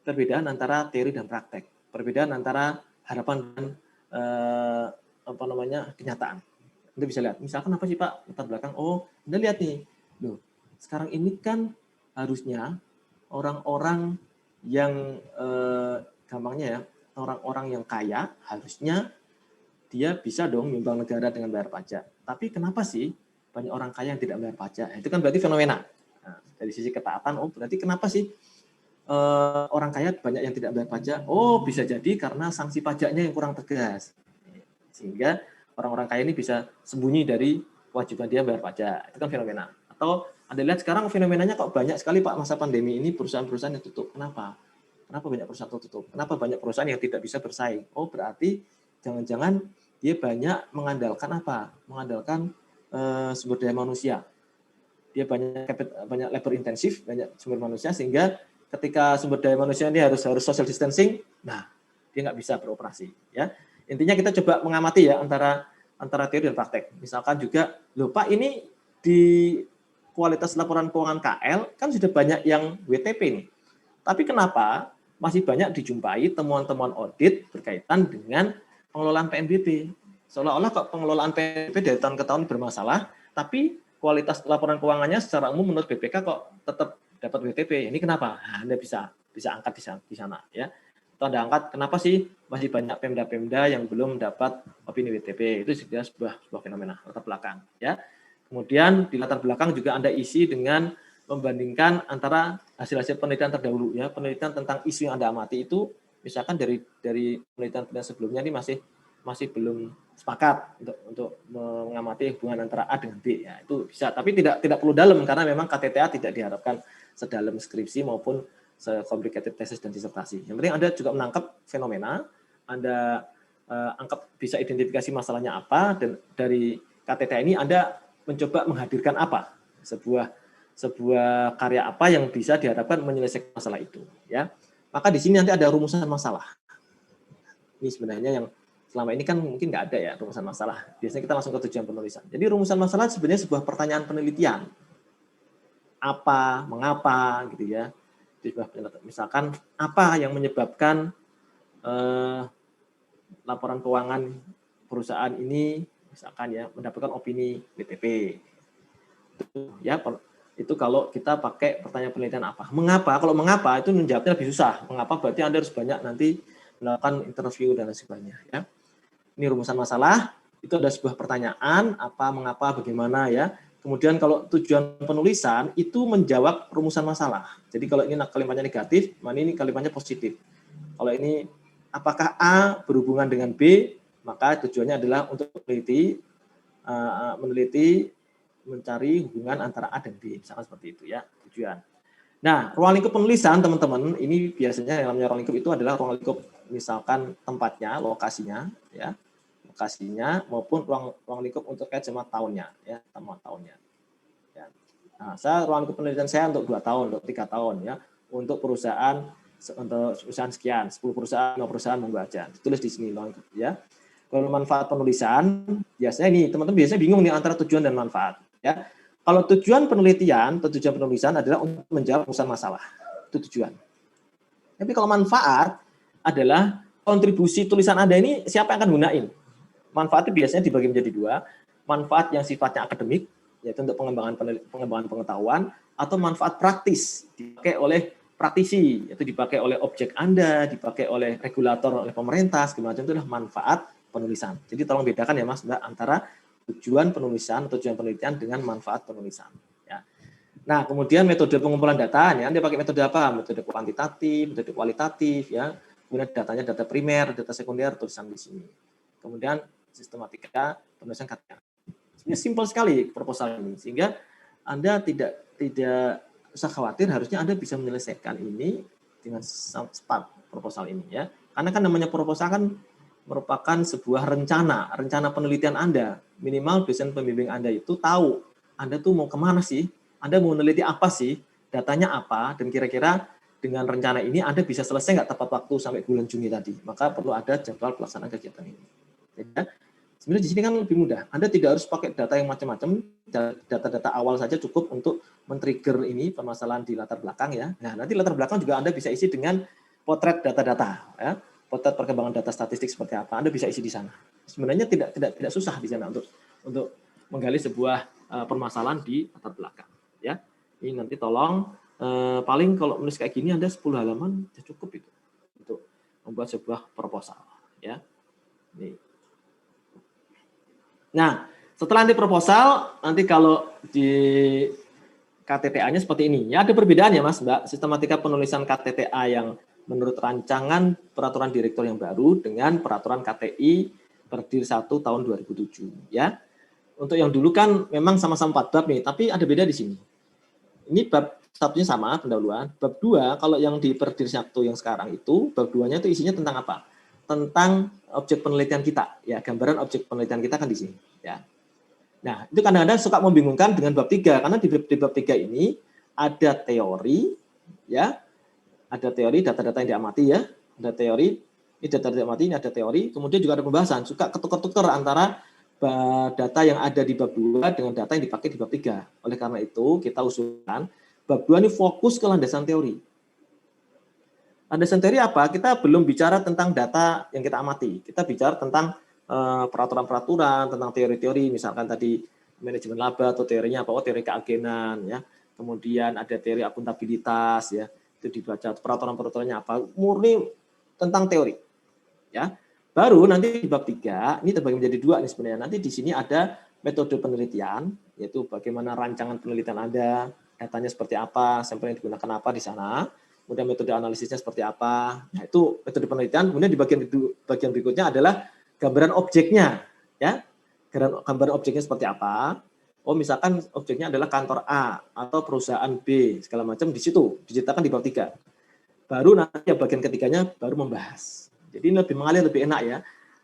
Perbedaan antara teori dan praktek. Perbedaan antara harapan dan kenyataan. Anda bisa lihat. Misalkan apa sih Pak latar belakang? Oh, Anda lihat nih. Loh, sekarang ini kan harusnya orang-orang yang gampangnya ya, orang-orang yang kaya harusnya dia bisa dong nyumbang negara dengan bayar pajak. Tapi kenapa sih banyak orang kaya yang tidak bayar pajak? Itu kan berarti fenomena. Nah, dari sisi ketaatan, oh berarti kenapa sih orang kaya banyak yang tidak bayar pajak? Oh bisa jadi karena sanksi pajaknya yang kurang tegas. Sehingga orang-orang kaya ini bisa sembunyi dari kewajiban dia bayar pajak. Itu kan fenomena. Atau Anda lihat sekarang fenomenanya kok banyak sekali Pak masa pandemi ini perusahaan-perusahaan yang tutup. Kenapa? Kenapa banyak perusahaan tutup? Kenapa banyak perusahaan yang tidak bisa bersaing? Oh, berarti jangan-jangan dia banyak mengandalkan apa? Mengandalkan sumber daya manusia. Dia banyak labor intensif, banyak sumber manusia, sehingga ketika sumber daya manusia ini harus social distancing, nah dia nggak bisa beroperasi. Ya, intinya kita coba mengamati ya antara teori dan praktek. Misalkan juga, loh Pak, ini di kualitas laporan keuangan KL kan sudah banyak yang WTP nih. Tapi kenapa masih banyak dijumpai temuan-temuan audit berkaitan dengan pengelolaan PNBP? Seolah-olah kok pengelolaan PNBP dari tahun ke tahun bermasalah, tapi kualitas laporan keuangannya secara umum menurut BPK kok tetap dapat WTP. Ini kenapa? Nah, Anda bisa angkat di sana ya. Atau Anda angkat kenapa sih masih banyak Pemda-Pemda yang belum dapat opini WTP? Itu sudah sebuah fenomena latar belakang ya. Kemudian di latar belakang juga Anda isi dengan membandingkan antara hasil-hasil penelitian terdahulu ya, penelitian tentang isu yang Anda amati itu misalkan dari penelitian sebelumnya ini masih belum sepakat untuk mengamati hubungan antara A dengan B ya, itu bisa, tapi tidak perlu dalam karena memang KTTA tidak diharapkan sedalam skripsi maupun se-complicated thesis dan disertasi. Yang penting Anda juga menangkap fenomena, Anda angkap bisa identifikasi masalahnya apa, dan dari KTTA ini Anda mencoba menghadirkan apa, sebuah karya apa yang bisa diharapkan menyelesaikan masalah itu ya. Maka di sini nanti ada rumusan masalah. Ini sebenarnya yang selama ini kan mungkin nggak ada ya rumusan masalah. Biasanya kita langsung ke tujuan penulisan. Jadi rumusan masalah sebenarnya sebuah pertanyaan penelitian. Apa, mengapa gitu ya. Misalkan apa yang menyebabkan laporan keuangan perusahaan ini misalkan ya mendapatkan opini WTP. Ya, itu kalau kita pakai pertanyaan penelitian apa. Mengapa? Kalau mengapa itu menjawabnya lebih susah. Mengapa berarti Anda harus banyak nanti melakukan interview dan lain sebagainya ya. Ini rumusan masalah, itu ada sebuah pertanyaan, apa, mengapa, bagaimana ya. Kemudian kalau tujuan penulisan itu menjawab rumusan masalah. Jadi kalau ini kalimatnya negatif, ini kalimatnya positif. Kalau ini apakah A berhubungan dengan B, maka tujuannya adalah untuk meneliti mencari hubungan antara A dan B, misalkan seperti itu ya tujuan. Nah, ruang lingkup penulisan teman-teman, ini biasanya yang namanya ruang lingkup itu adalah ruang lingkup misalkan tempatnya, lokasinya, ya, lokasinya maupun ruang lingkup untuk kayak jemaah tahunnya, ya, temuan tahunnya. Ya. Nah, ruang lingkup penelitian saya untuk 2 tahun, untuk 3 tahun, ya, untuk perusahaan sekian, 10 perusahaan, 5 perusahaan monggo aja, ditulis di sini ruang lingkup, ya. Kalau manfaat penulisan, biasanya nih teman-teman biasanya bingung nih antara tujuan dan manfaat. Ya, kalau tujuan penelitian atau tujuan penulisan adalah untuk menjawab rumusan masalah, itu tujuan. Tapi kalau manfaat adalah kontribusi tulisan Anda ini siapa yang akan gunain. Manfaat itu biasanya dibagi menjadi 2, manfaat yang sifatnya akademik, yaitu untuk pengembangan pengetahuan, atau manfaat praktis, dipakai oleh praktisi, yaitu dipakai oleh objek Anda, dipakai oleh regulator, oleh pemerintah, segala macam, itu adalah manfaat penulisan. Jadi tolong bedakan ya Mas Mbak antara tujuan penulisan, tujuan penelitian dengan manfaat penulisan. Ya. Nah, kemudian metode pengumpulan data, ya, Anda pakai metode apa? Metode kuantitatif, metode kualitatif, ya. Kemudian datanya data primer, data sekunder, tulisan di sini. Kemudian sistematika penulisan KTTA. Ini simpel sekali proposal ini, sehingga Anda tidak usah khawatir, harusnya Anda bisa menyelesaikan ini dengan cepat proposal ini ya. Karena kan namanya proposal kan merupakan sebuah rencana penelitian Anda. Minimal dosen pembimbing Anda itu tahu Anda tuh mau kemana sih, Anda mau meneliti apa sih, datanya apa, dan kira-kira dengan rencana ini Anda bisa selesai nggak tepat waktu sampai bulan Juni tadi. Maka perlu ada jadwal pelaksanaan kegiatan ini. Jadi, sebenarnya di sini kan lebih mudah. Anda tidak harus pakai data yang macam-macam, data-data awal saja cukup untuk men-trigger ini permasalahan di latar belakang ya. Nah, nanti latar belakang juga Anda bisa isi dengan potret data-data ya. Potret perkembangan data statistik seperti apa, Anda bisa isi di sana. Sebenarnya tidak susah di sana untuk menggali sebuah permasalahan di latar belakang. Ya, ini nanti tolong paling kalau menulis kayak gini Anda 10 halaman sudah cukup itu untuk membuat sebuah proposal. Ya, ini. Nah, setelah nanti proposal, nanti kalau di KTTA-nya seperti ini. Ya, ada perbedaan ya Mas, Mbak. Sistematika penulisan KTTA yang menurut rancangan peraturan direktur yang baru dengan peraturan KTI Perdir 1 tahun 2007 ya. Untuk yang dulu kan memang sama-sama 4 bab nih, tapi ada beda di sini. Ini bab satunya sama pendahuluan. Bab 2 kalau yang di Perdiri 1 yang sekarang itu bab 2-nya itu isinya tentang apa? Tentang objek penelitian kita. Ya, gambaran objek penelitian kita kan di sini, ya. Nah, itu kadang-kadang suka membingungkan dengan bab 3 karena di bab 3 ini ada teori, ya. Ada teori data-data yang diamati, ya. Ada teori, ini data yang diamati, ini ada teori, kemudian juga ada pembahasan, suka ketukar-tukar antara data yang ada di bab 2 dengan data yang dipakai di bab 3. Oleh karena itu, kita usulkan bab 2 ini fokus ke landasan teori. Landasan teori apa? Kita belum bicara tentang data yang kita amati. Kita bicara tentang peraturan-peraturan, tentang teori-teori, misalkan tadi manajemen laba atau teorinya apa? Oh, teori keagenan, ya. Kemudian ada teori akuntabilitas, ya. Itu dibaca peraturan-peraturannya apa? Murni tentang teori, ya. Baru nanti di bab 3, ini terbagi menjadi 2 nih sebenarnya. Nanti di sini ada metode penelitian, yaitu bagaimana rancangan penelitian Anda, datanya seperti apa, sampel yang digunakan apa di sana, kemudian metode analisisnya seperti apa. Nah, itu metode penelitian. Kemudian di bagian berikutnya adalah gambaran objeknya, ya. Gambaran objeknya seperti apa? Oh, misalkan objeknya adalah kantor A atau perusahaan B, segala macam di situ, diceritakan di bab 3. Baru nanti bagian ketiganya baru membahas. Jadi ini lebih mengalir, lebih enak, ya.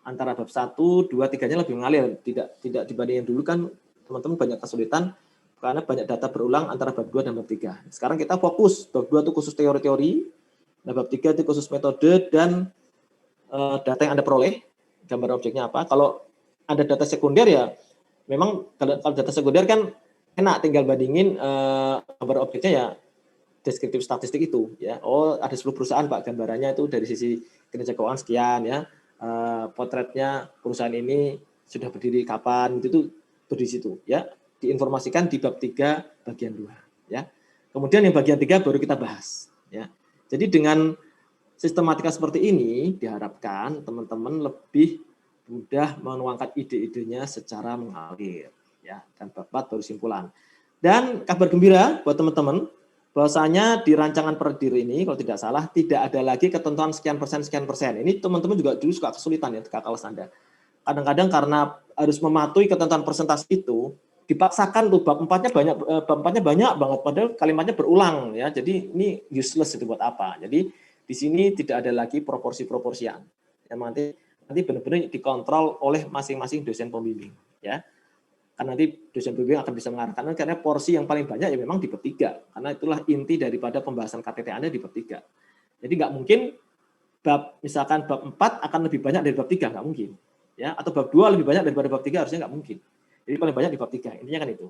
Antara bab 1, 2, 3-nya lebih mengalir. Tidak dibandingin dulu kan teman-teman banyak kesulitan karena banyak data berulang antara bab 2 dan bab 3. Sekarang kita fokus, bab 2 itu khusus teori-teori, nah bab 3 itu khusus metode dan data yang Anda peroleh, gambar objeknya apa. Kalau ada data sekunder, ya memang kalau data sekunder kan enak, tinggal bandingin gambar objeknya, ya deskriptif statistik itu, ya. Oh, ada 10 perusahaan Pak, gambarannya itu dari sisi kinerja keuangan sekian, ya. Potretnya perusahaan ini sudah berdiri kapan, itu di situ, ya. Diinformasikan di bab 3 bagian 2, ya. Kemudian yang bagian 3 baru kita bahas, ya. Jadi dengan sistematika seperti ini diharapkan teman-teman lebih mudah menuangkan ide-idenya secara mengalir, ya. Dan bab 4 baru simpulan. Dan kabar gembira buat teman-teman, bahwasanya di rancangan Perdiri ini, kalau tidak salah, tidak ada lagi ketentuan sekian persen. Ini teman-teman juga dulu suka kesulitan, ya, kakak kelas Anda. Kadang-kadang karena harus mematuhi ketentuan persentase itu, dipaksakan tuh bab 4-nya banyak banget, padahal kalimatnya berulang, ya. Jadi ini useless itu buat apa? Jadi di sini tidak ada lagi proporsi-proporsian. Ya, nanti benar-benar dikontrol oleh masing-masing dosen pembimbing, ya. Karena nanti dosen pembimbing akan bisa mengarahkan, karena porsi yang paling banyak ya memang di bab 3, karena itulah inti daripada pembahasan KTT Anda di bab 3. Jadi nggak mungkin misalkan bab 4 akan lebih banyak dari bab 3, nggak mungkin. Ya, atau bab 2 lebih banyak daripada bab 3, harusnya nggak mungkin. Jadi paling banyak di bab 3, intinya kan itu.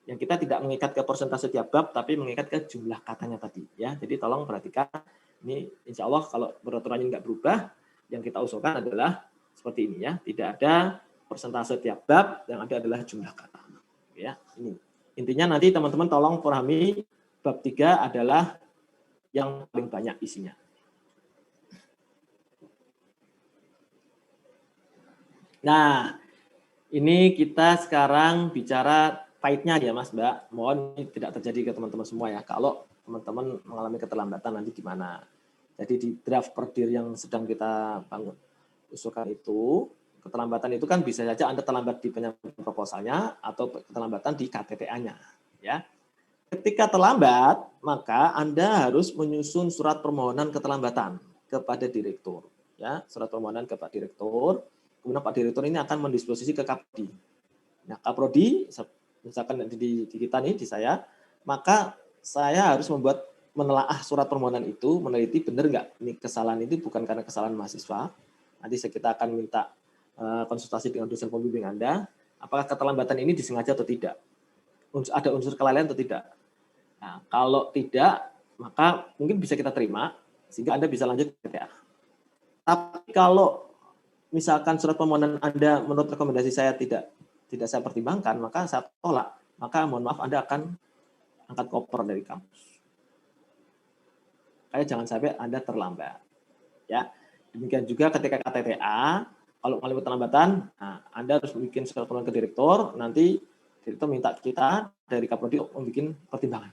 Yang kita tidak mengikat ke persentase tiap bab, tapi mengikat ke jumlah katanya tadi. Ya, jadi tolong perhatikan, ini insya Allah kalau peraturannya nggak berubah, yang kita usulkan adalah seperti ini, ya. Tidak ada persentase tiap bab, yang ada adalah jumlah kata. Ya, ini. Intinya nanti teman-teman tolong pahami bab 3 adalah yang paling banyak isinya. Nah, ini kita sekarang bicara pahitnya ya Mas Mbak. Mohon ini tidak terjadi ke teman-teman semua, ya. Kalau teman-teman mengalami keterlambatan nanti gimana. Jadi di draft Perdiri yang sedang kita usulkan itu, keterlambatan itu kan bisa saja Anda terlambat di penyampaian proposalnya atau keterlambatan di KTTA-nya, ya. Ketika terlambat, maka Anda harus menyusun surat permohonan keterlambatan kepada direktur, ya. Surat permohonan ke Pak Direktur, kemudian Pak Direktur ini akan mendisposisi ke Kaprodi. Nah, Kaprodi misalkan di kita nih, di saya, maka saya harus menelaah surat permohonan itu, meneliti benar nggak ini kesalahan itu bukan karena kesalahan mahasiswa. Nanti kita akan minta konsultasi dengan dosen pembimbing Anda, apakah keterlambatan ini disengaja atau tidak, ada unsur kelalaian atau tidak. Nah, kalau tidak, maka mungkin bisa kita terima sehingga Anda bisa lanjut ke KTTA. Tapi kalau misalkan surat permohonan Anda menurut rekomendasi saya tidak saya pertimbangkan, maka saya tolak, maka mohon maaf Anda akan angkat koper dari kampus. Kayak jangan sampai Anda terlambat, ya. Demikian juga ketika KTTA, kalau mengalami keterlambatan, nah, Anda harus bikin surat permohonan ke direktur, nanti direktur minta kita dari Kaprodi membuat pertimbangan.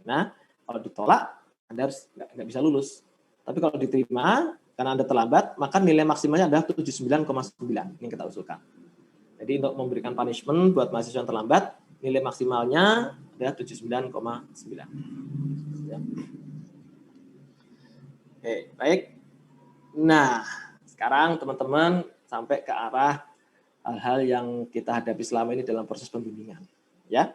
Nah, kalau ditolak, Anda harus nggak bisa lulus. Tapi kalau diterima, karena Anda terlambat, maka nilai maksimalnya adalah 79,9 yang kita usulkan. Jadi untuk memberikan punishment buat mahasiswa yang terlambat, nilai maksimalnya adalah 79,9. Ya. Oke, baik. Nah, sekarang teman-teman sampai ke arah hal-hal yang kita hadapi selama ini dalam proses pembimbingan. Ya.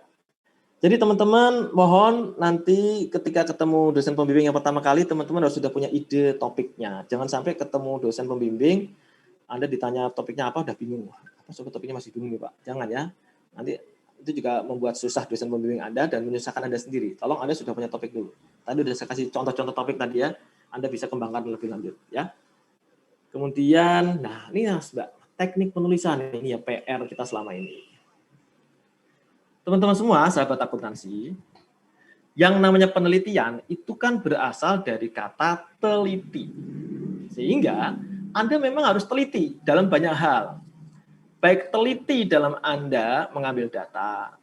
Jadi teman-teman mohon nanti ketika ketemu dosen pembimbing yang pertama kali, teman-teman harus sudah punya ide topiknya. Jangan sampai ketemu dosen pembimbing, Anda ditanya topiknya apa, udah bingung. Apa soal topiknya masih bingung nih Pak? Jangan ya. Nanti itu juga membuat susah dosen pembimbing Anda dan menyusahkan Anda sendiri. Tolong Anda sudah punya topik dulu. Tadi udah saya kasih contoh-contoh topik tadi ya. Anda bisa kembangkan lebih lanjut ya. Kemudian, nah ini ya Mbak, teknik penulisan ini ya PR kita selama ini. Teman-teman semua, sahabat akuntansi, yang namanya penelitian itu kan berasal dari kata teliti. Sehingga Anda memang harus teliti dalam banyak hal. Baik teliti dalam Anda mengambil data,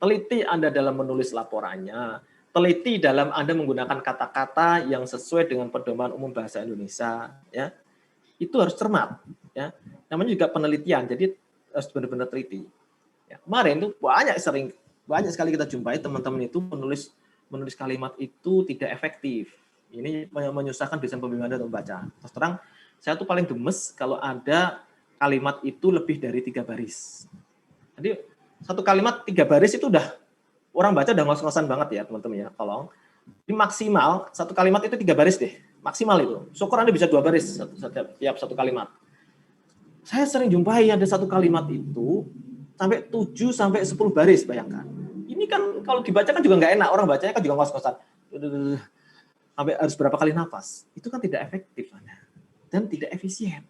teliti Anda dalam menulis laporannya, teliti dalam Anda menggunakan kata-kata yang sesuai dengan pedoman umum bahasa Indonesia, ya. Itu harus cermat, ya. Namanya juga penelitian, jadi harus benar-benar teliti. Ya, kemarin tuh banyak sekali kita jumpai teman-teman itu menulis kalimat itu tidak efektif. Ini menyusahkan dosen pembimbing Anda untuk membaca. Terus terang, saya tuh paling gemes kalau ada kalimat itu lebih dari 3 baris. Jadi satu kalimat 3 baris itu udah orang baca udah ngos-ngosan banget ya teman-teman ya. Tolong. Ini maksimal satu kalimat itu 3 baris deh. Maksimal itu. Syukur Anda bisa 2 baris setiap satu kalimat. Saya sering jumpai ada satu kalimat itu sampai 7 sampai 10 baris, bayangkan. Ini kan kalau dibaca kan juga nggak enak, orang bacanya kan juga ngos-ngosan. Sampai harus berapa kali nafas. Itu kan tidak efektif dan tidak efisien.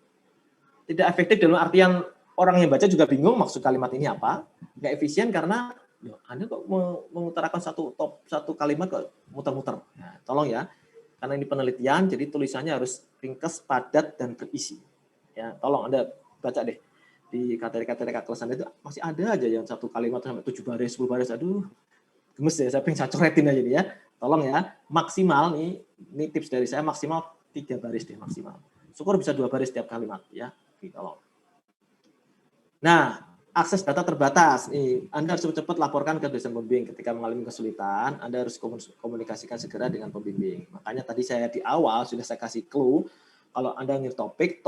Tidak efektif dalam artian orang yang baca juga bingung maksud kalimat ini apa. Nggak efisien karena Anda kok mengutarakan satu kalimat kok muter-muter. Nah, tolong ya, karena ini penelitian, jadi tulisannya harus ringkas, padat, dan terisi. Ya, tolong Anda baca deh di KTK kelas Anda itu masih ada aja yang satu kalimat sampai 7 baris, 10 baris. Aduh, gemes ya, saya pengen saya coretin aja nih ya. Tolong ya, maksimal nih, ini tips dari saya, maksimal 3 baris deh maksimal. Syukur bisa 2 baris setiap kalimat ya. Tolong. Nah, akses data terbatas. Nih, Anda harus cepat-cepat laporkan ke dosen pembimbing ketika mengalami kesulitan. Anda harus komunikasikan segera dengan pembimbing. Makanya tadi saya di awal sudah saya kasih clue. Kalau Anda ingin topik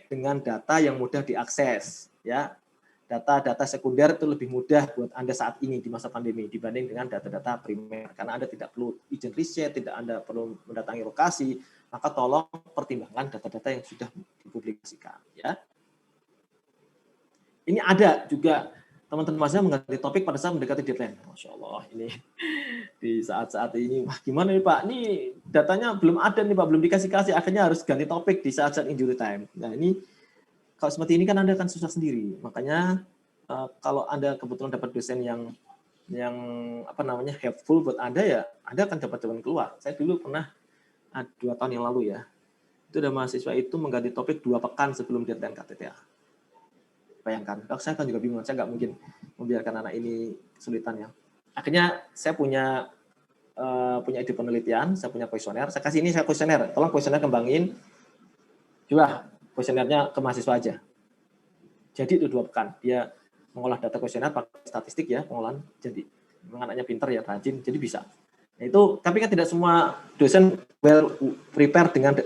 dengan data yang mudah diakses, ya. Data-data sekunder itu lebih mudah buat Anda saat ini di masa pandemi dibanding dengan data-data primer. Karena Anda tidak perlu izin riset, tidak Anda perlu mendatangi lokasi, maka tolong pertimbangkan data-data yang sudah dipublikasikan, ya. Ini ada juga teman-teman saya mengganti topik pada saat mendekati deadline. Masya Allah, ini di saat-saat ini, wah gimana nih Pak, ini datanya belum ada nih Pak, belum dikasih-kasih, akhirnya harus ganti topik di saat-saat injury time. Nah ini, kalau seperti ini kan Anda akan susah sendiri. Makanya kalau Anda kebetulan dapat dosen yang helpful buat Anda, ya Anda akan dapat jawaban keluar. Saya dulu pernah 2 tahun yang lalu ya, itu ada mahasiswa itu mengganti topik 2 pekan sebelum deadline KTTA. Bayangkan, saya kan juga bingung, saya nggak mungkin membiarkan anak ini kesulitan ya. Akhirnya saya punya ide penelitian, saya punya kuesioner, saya kasih ini saya kuesioner, tolong kuesioner kembangin, coba kuesionernya ke mahasiswa aja. Jadi itu 2 pekan, dia mengolah data kuesioner pakai statistik ya, pengolahan, jadi memang anaknya pintar ya, rajin, jadi bisa. Nah, itu, tapi kan tidak semua dosen well prepare dengan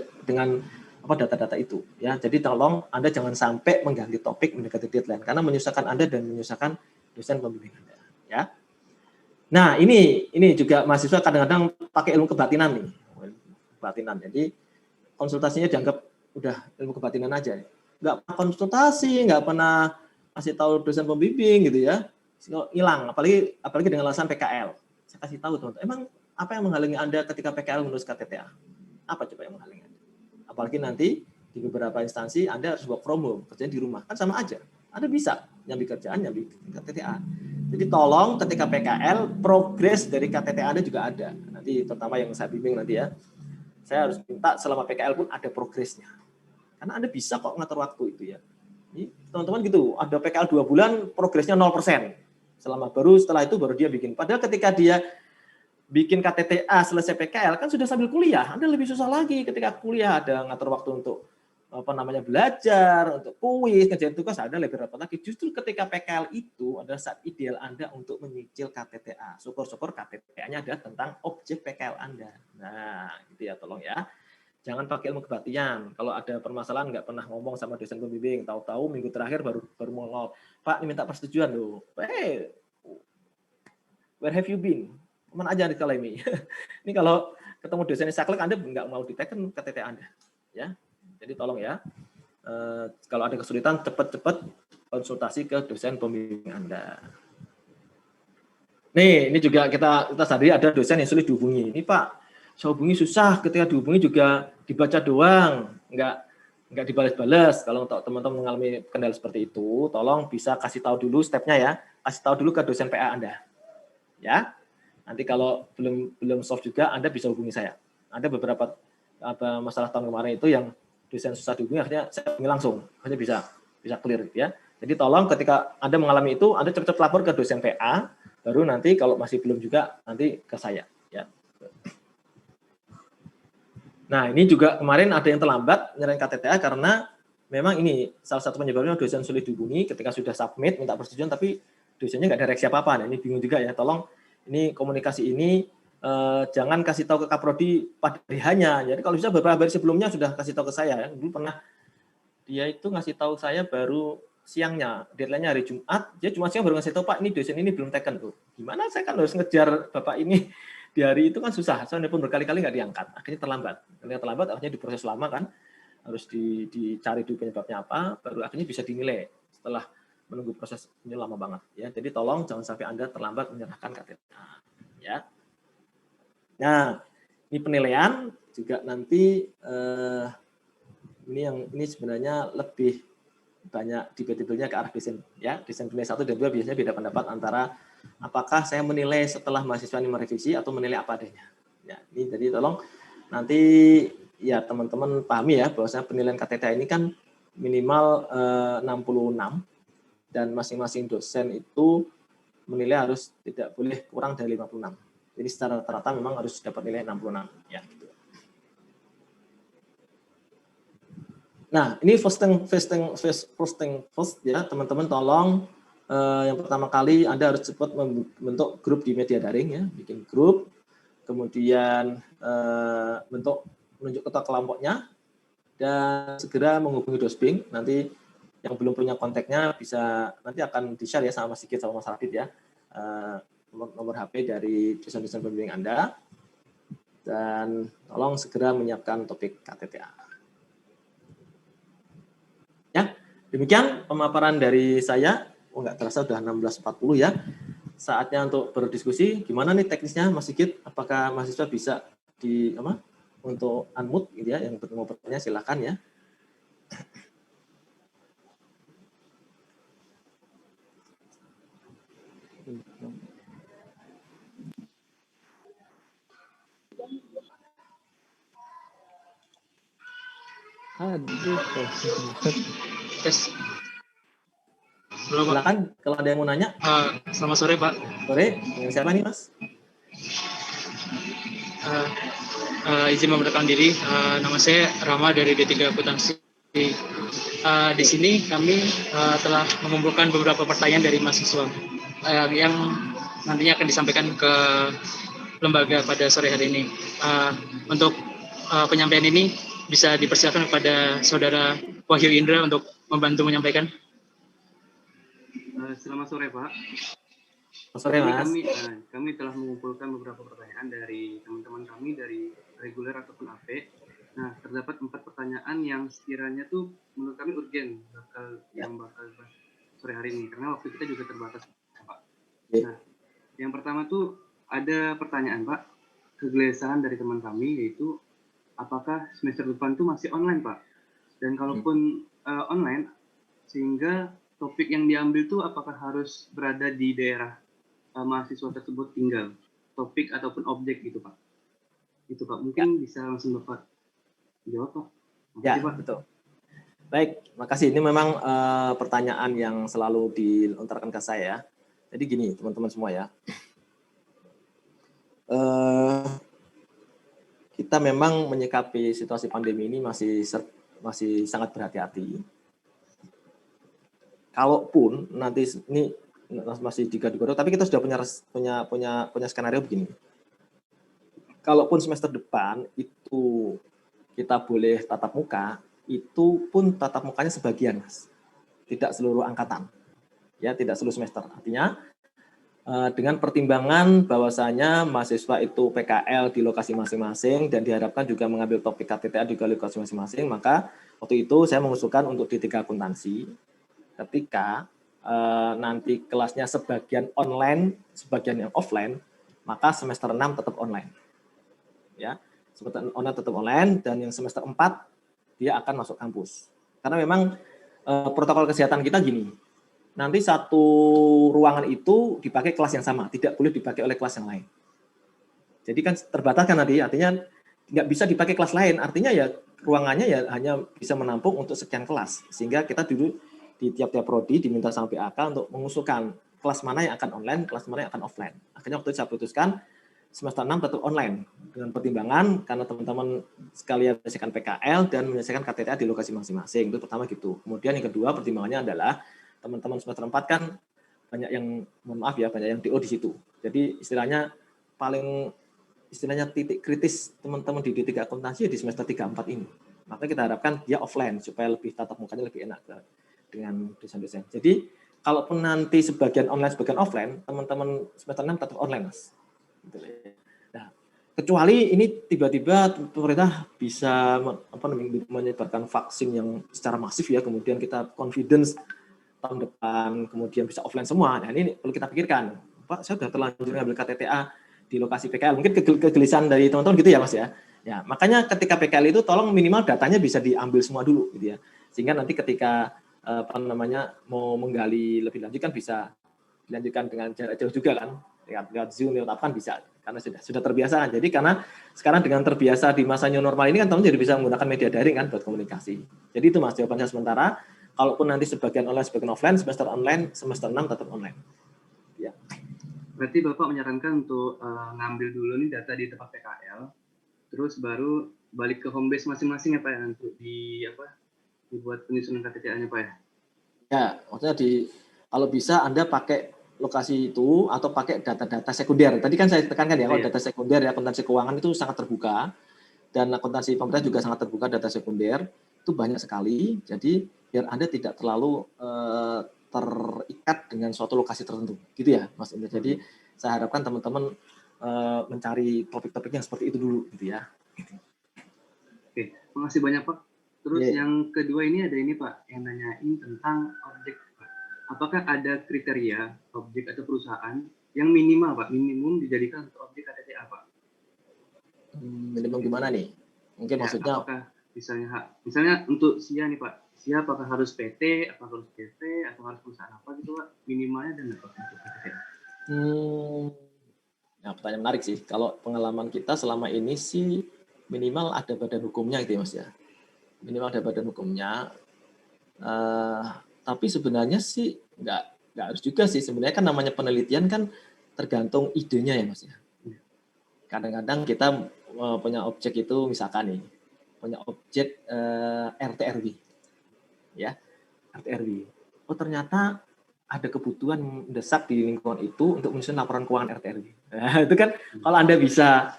data-data itu ya. Jadi tolong Anda jangan sampai mengganti topik mendekati deadline karena menyusahkan Anda dan menyusahkan dosen pembimbing Anda ya. Nah, ini juga mahasiswa kadang-kadang pakai ilmu kebatinan nih. Kebatinan. Jadi konsultasinya dianggap udah ilmu kebatinan aja. Nggak pernah konsultasi, nggak pernah kasih tahu dosen pembimbing gitu ya. Hilang, apalagi dengan alasan PKL. Saya kasih tahu teman-teman, emang apa yang menghalangi Anda ketika PKL menulis KTTA? Apa coba yang menghalangi Anda? Apalagi nanti di beberapa instansi Anda harus work from home, kerjanya di rumah, kan sama aja. Anda bisa nyambi kerjaan, nyambi KTTA. Jadi tolong ketika PKL, progres dari KTTA Anda juga ada. Nanti terutama yang saya bimbing nanti ya, saya harus minta selama PKL pun ada progresnya. Karena Anda bisa kok ngatur waktu itu ya. Ini teman-teman gitu, ada PKL 2 bulan, progresnya 0%. Setelah itu baru dia bikin. Padahal ketika dia bikin KTTA selesai PKL kan sudah sambil kuliah. Anda lebih susah lagi ketika kuliah ada ngatur waktu untuk belajar, untuk kuis, ngerjain tugas, Anda lebih repot lagi. Justru ketika PKL itu adalah saat ideal Anda untuk menyicil KTTA. Syukur-syukur KTTA-nya ada tentang objek PKL Anda. Nah, gitu ya, tolong ya. Jangan pakai ilmu kebatian. Kalau ada permasalahan nggak pernah ngomong sama dosen pembimbing, tahu-tahu minggu terakhir baru ngomong, Pak, ini minta persetujuan loh. Where have you been? Kemana aja nih kalau ini? Ini kalau ketemu dosen saklek Anda nggak mau diteken KTTA Anda, ya. Jadi tolong ya, kalau ada kesulitan cepat-cepat konsultasi ke dosen pembimbing Anda. Nih, ini juga kita sadari ada dosen yang sulit dihubungi. Ini Pak, saya hubungi susah, ketika dihubungi juga dibaca doang, nggak dibalas-balas. Kalau untuk teman-teman mengalami kendala seperti itu, tolong bisa kasih tahu dulu stepnya ya, kasih tahu dulu ke dosen PA Anda, ya. Nanti kalau belum solve juga, Anda bisa hubungi saya. Ada beberapa masalah tahun kemarin itu yang dosen susah dihubungi, akhirnya saya hubungi langsung, akhirnya bisa clear ya. Jadi tolong ketika Anda mengalami itu, Anda cepat-cepat lapor ke dosen PA, baru nanti kalau masih belum juga nanti ke saya ya. Nah, ini juga kemarin ada yang terlambat nyerahin KTTA karena memang ini salah satu penyebabnya dosen sulit dihubungi ketika sudah submit minta persetujuan tapi dosennya nggak ada reaksi apa-apa. Nah, ini bingung juga ya. Tolong ini komunikasi ini jangan kasih tahu ke Kaprodi pada hari hanya. Jadi kalau bisa beberapa hari sebelumnya sudah kasih tahu ke saya. Dulu pernah dia itu ngasih tahu saya baru siangnya, deadline-nya hari Jumat, dia cuma siang baru ngasih tahu, Pak, ini dosen ini belum taken tuh. Gimana saya kan harus ngejar Bapak ini di hari itu kan susah, saya pun berkali-kali nggak diangkat, akhirnya terlambat. Akhirnya diproses lama kan, harus dicari dulu penyebabnya apa, baru akhirnya bisa dinilai setelah menunggu proses ini lama banget. Ya, jadi tolong jangan sampai Anda terlambat menyerahkan KTTA. Ya. Nah, ini penilaian juga nanti ini sebenarnya lebih banyak debatable-nya ke arah desain ya. Desain penilai 1 dan 2 biasanya beda pendapat antara apakah saya menilai setelah mahasiswa ini merevisi atau menilai apa adanya. Ya, ini jadi tolong nanti ya teman-teman pahami ya bahwasanya penilaian KTTA ini kan minimal 66 dan masing-masing dosen itu menilai harus tidak boleh kurang dari 56. Jadi secara rata-rata memang harus dapat nilai 66 ya gitu. Nah, ini first ya, teman-teman tolong yang pertama kali Anda harus cepat membentuk grup di media daring ya, bikin grup, kemudian menunjuk ketua kelompoknya dan segera menghubungi Dosbing. Nanti yang belum punya kontaknya bisa nanti akan di-share ya sama Mas Sigit sama Mas Rafid ya, nomor HP dari dosen-dosen pembimbing Anda dan tolong segera menyiapkan topik KTTA. Ya, demikian pemaparan dari saya. Nggak terasa sudah 16.40 ya. Saatnya untuk berdiskusi. Gimana nih teknisnya, Mas Sigit? Apakah mahasiswa bisa untuk unmute gitu ya? Yang mau bertanya silakan ya. Yes. Silakan kalau ada yang mau nanya. Selamat sore Pak. Sore, dengan siapa nih Mas? Izin memperkenalkan diri, nama saya Rama dari D3 Akuntansi. Di sini kami telah mengumpulkan beberapa pertanyaan dari mahasiswa yang nantinya akan disampaikan ke lembaga pada sore hari ini. Untuk penyampaian ini bisa dipersilakan kepada Saudara Wahyu Indra untuk membantu menyampaikan. Selamat sore Pak. Sore Mas. Kami telah mengumpulkan beberapa pertanyaan dari teman-teman kami dari reguler ataupun AP. Nah, terdapat 4 pertanyaan yang sekiranya tuh menurut kami urgen yang bakal sore hari ini karena waktu kita juga terbatas Pak. Nah, yang pertama tuh ada pertanyaan Pak, kegelisahan dari teman kami yaitu apakah semester depan tuh masih online Pak? Dan kalaupun online sehingga topik yang diambil tuh apakah harus berada di daerah mahasiswa tersebut tinggal, topik ataupun objek gitu Pak. Itu Pak, mungkin bisa langsung Bapak jawab Pak. Ya, Pak. Betul. Baik, makasih. Ini memang pertanyaan yang selalu dilontarkan ke saya. Jadi gini, teman-teman semua ya. Kita memang menyikapi situasi pandemi ini masih masih sangat berhati-hati. Kalaupun nanti ini masih digado-gado, tapi kita sudah punya skenario begini. Kalaupun semester depan itu kita boleh tatap muka, itu pun tatap mukanya sebagian, Mas. Tidak seluruh angkatan. Ya, tidak seluruh semester. Artinya dengan pertimbangan bahwasanya mahasiswa itu PKL di lokasi masing-masing dan diharapkan juga mengambil topik KTTA di lokasi masing-masing, maka waktu itu saya mengusulkan untuk D3 akuntansi ketika nanti kelasnya sebagian online, sebagian yang offline, maka semester 6 tetap online. Ya, semester online tetap online dan yang semester 4 dia akan masuk kampus. Karena memang protokol kesehatan kita gini, nanti satu ruangan itu dipakai kelas yang sama, tidak boleh dipakai oleh kelas yang lain. Jadi kan terbatas kan nanti, artinya nggak bisa dipakai kelas lain, artinya ya ruangannya ya hanya bisa menampung untuk sekian kelas. Sehingga kita dulu di tiap-tiap prodi diminta sama PAK untuk mengusulkan kelas mana yang akan online, kelas mana yang akan offline. Akhirnya waktu itu saya putuskan semester 6 tetap online dengan pertimbangan karena teman-teman sekalian menyelesaikan PKL dan menyelesaikan KTTA di lokasi masing-masing. Itu pertama gitu. Kemudian yang kedua pertimbangannya adalah teman-teman semester 4 kan banyak yang, mohon maaf ya, banyak yang DO di situ. Jadi istilahnya titik kritis teman-teman di D3 akuntansi di semester 3-4 ini. Maka kita harapkan dia offline supaya lebih tatap mukanya lebih enak dengan dosen-dosen. Jadi kalaupun nanti sebagian online, sebagian offline, teman-teman semester 6 tetap online, Mas. Nah, kecuali ini tiba-tiba pemerintah bisa menyebarkan vaksin yang secara masif ya, kemudian kita confidence tahun depan kemudian bisa offline semua. Nah, ini perlu kita pikirkan. Pak, saya sudah terlanjur ngambil KTTA di lokasi PKL. Mungkin kegelisahan dari teman-teman gitu ya, Mas ya. Ya, makanya ketika PKL itu tolong minimal datanya bisa diambil semua dulu gitu ya. Sehingga nanti ketika mau menggali lebih lanjut kan bisa dilanjutkan dengan jarak jauh juga kan. Lewat Zoom, lewat apa kan bisa, karena sudah terbiasa. Jadi karena sekarang dengan terbiasa di masa new normal ini kan teman jadi bisa menggunakan media daring kan buat komunikasi. Jadi itu Mas jawabannya sementara. Kalaupun nanti sebagian online, sebagian offline, semester online, semester 6 tetap online. Ya. Berarti Bapak menyarankan untuk ngambil dulu nih data di tempat PKL, terus baru balik ke home base masing-masing ya Pak ya, untuk dibuat penyusunan KTTA-nya Pak ya? Ya, maksudnya kalau bisa Anda pakai lokasi itu atau pakai data-data sekunder. Tadi kan saya tekankan ya, kalau data sekunder ya akuntansi keuangan itu sangat terbuka dan akuntansi pemerintah juga sangat terbuka data sekunder itu banyak sekali. Jadi biar Anda tidak terlalu terikat dengan suatu lokasi tertentu, gitu ya, Mas Indra. Jadi saya harapkan teman-teman mencari topik-topik yang seperti itu dulu, gitu ya. Oke, makasih banyak Pak. Terus yang kedua ini ada ini Pak, yang nanyain tentang objek. Apakah ada kriteria objek atau perusahaan yang minimal Pak, minimum dijadikan untuk objek KTTA Pak? Minimum gimana nih? Mungkin ya, maksudnya apakah misalnya untuk SIA nih Pak, SIA apakah harus PT, apakah harus PT, atau harus perusahaan apa gitu Pak, minimalnya dan apa untuk KTTA? Nah, pertanyaan menarik sih. Kalau pengalaman kita selama ini sih minimal ada badan hukumnya gitu ya Mas ya. Minimal ada badan hukumnya. Tapi sebenarnya sih nggak harus juga sih. Sebenarnya kan namanya penelitian kan tergantung idenya ya Mas ya. Kadang-kadang kita punya objek itu misalkan nih, punya objek RT/RW. Ya, RT/RW. Oh ternyata ada kebutuhan mendesak di lingkungan itu untuk menyusun laporan keuangan RT/RW. Nah, itu kan kalau Anda bisa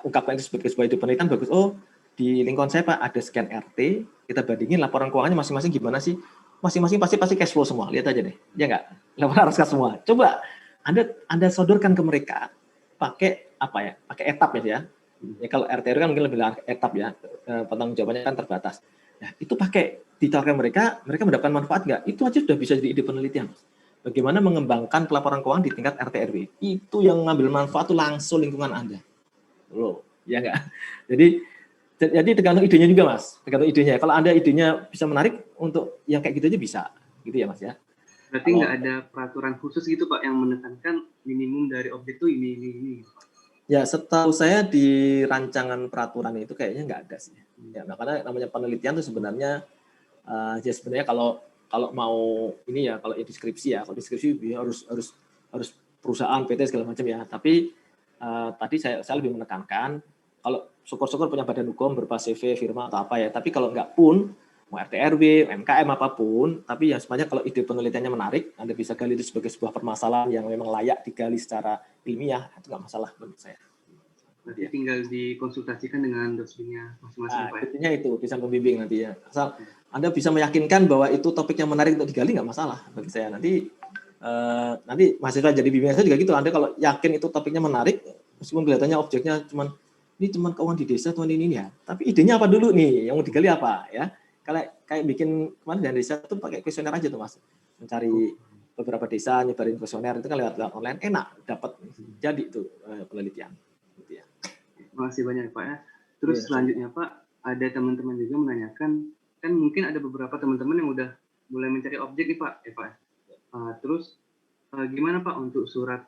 ungkapkan itu sebagai sebuah ide penelitian bagus. Oh, di lingkungan saya Pak ada sekian RT, kita bandingin laporan keuangannya masing-masing gimana sih? Masing-masing pasti cash flow semua. Lihat aja deh. Ya enggak? Laporan harus semua. Coba Anda sodorkan ke mereka pakai apa ya? Pakai etap ya. Ya kalau RT/RW kan mungkin lebih etap ya. Pertanggung jawabannya kan terbatas. Nah, itu pakai ditawarkan mereka mendapatkan manfaat nggak? Itu aja sudah bisa jadi ide penelitian. Bagaimana mengembangkan pelaporan keuangan di tingkat RT/RW. Itu yang ngambil manfaat itu langsung lingkungan Anda. Loh, ya nggak? Jadi tergantung idenya juga, Mas. Tergantung idenya. Kalau Anda idenya bisa menarik untuk yang kayak gitu aja bisa. Gitu ya, Mas ya. Berarti nggak ada peraturan khusus gitu, Pak, yang menekankan minimum dari objek itu ini. Ya, setahu saya di rancangan peraturan itu kayaknya nggak ada sih. Ya, makanya namanya penelitian itu sebenarnya ya sebenarnya kalau mau ini ya, kalau deskripsi ya, kalau deskripsi harus perusahaan PT segala macam ya. Tapi tadi saya lebih menekankan kalau syukur-syukur punya badan hukum berupa CV, firma atau apa ya. Tapi kalau nggak pun, mau RT RW, MKM apapun, tapi yang sebenarnya kalau ide penelitiannya menarik, Anda bisa gali itu sebagai sebuah permasalahan yang memang layak digali secara ilmiah, itu nggak masalah menurut saya. Berarti tinggal dikonsultasikan dengan dosennya masing-masing, Pak. Intinya itu bisa membimbing nanti ya. Asal Anda bisa meyakinkan bahwa itu topik yang menarik untuk digali nggak masalah bagi saya. Nanti mahasiswa jadi bimbingan saya juga gitu. Anda kalau yakin itu topiknya menarik, meskipun kelihatannya objeknya cuman keuangan di desa, cuman ini ya. Tapi idenya apa dulu nih? Yang mau digali apa ya? Kayak bikin kemarin dari desa itu pakai kuesioner aja tuh Mas. Mencari beberapa desa, nyebarin kuesioner itu kan lewat online enak, dapat jadi tuh penelitian. Gitu ya. Terima kasih banyak Pak ya. Terus selanjutnya Pak, ada teman-teman juga menanyakan, kan mungkin ada beberapa teman-teman yang udah mulai mencari objek nih Pak, ya Pak. Terus gimana Pak untuk surat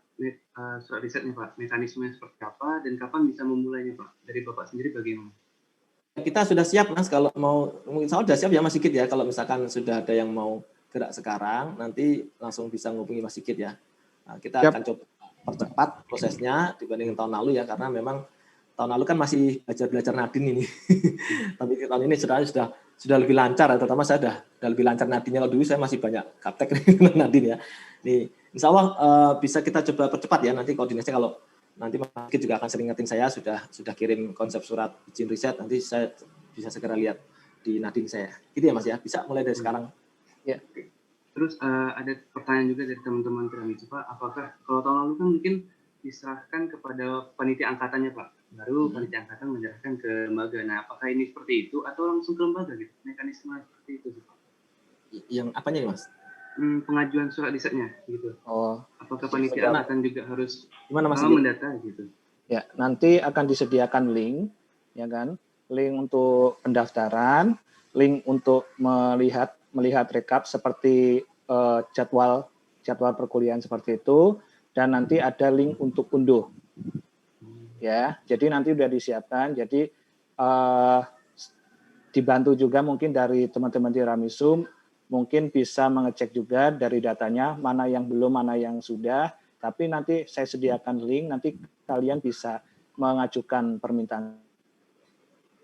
risetnya Pak? Mekanismenya seperti apa dan kapan bisa memulainya Pak? Dari Bapak sendiri bagaimana? Kita sudah siap Mas, kalau mau, mungkin saya sudah siap ya Mas Sigit ya, kalau misalkan sudah ada yang mau gerak sekarang, nanti langsung bisa menghubungi Mas Sigit ya. Nah, kita akan coba percepat prosesnya dibanding tahun lalu ya, karena memang tahun lalu kan masih belajar Nadine ini. Tapi tahun ini sudah lebih lancar, terutama saya sudah lebih lancar Nadine. Kalau dulu saya masih banyak gaptek Nadine ya. Nih, insya Allah bisa kita coba percepat ya, nanti koordinasinya kalau nanti Mas Sigit juga akan sering ngetin saya, sudah kirim konsep surat izin riset, nanti saya bisa segera lihat di Nadine saya. Gitu ya Mas ya, bisa mulai dari sekarang. Ya. Terus ada pertanyaan juga dari teman-teman Piramid Pak, apakah kalau tahun lalu kan mungkin diserahkan kepada panitia angkatannya Pak, baru panitia angkatan menyerahkan ke lembaga. Nah, apakah ini seperti itu atau langsung ke lembaga gitu? Mekanisme seperti itu Pak? Yang apanya nih Mas? Pengajuan surat risetnya gitu. Apakah panitia angkatan juga harus mendata gitu? Ya, nanti akan disediakan link, ya kan? Link untuk pendaftaran, link untuk melihat rekap seperti jadwal perkuliahan seperti itu, dan nanti ada link untuk unduh. Ya, jadi nanti sudah disiapkan. Jadi dibantu juga mungkin dari teman-teman di Ramisum, mungkin bisa mengecek juga dari datanya mana yang belum, mana yang sudah. Tapi nanti saya sediakan link, nanti kalian bisa mengajukan permintaan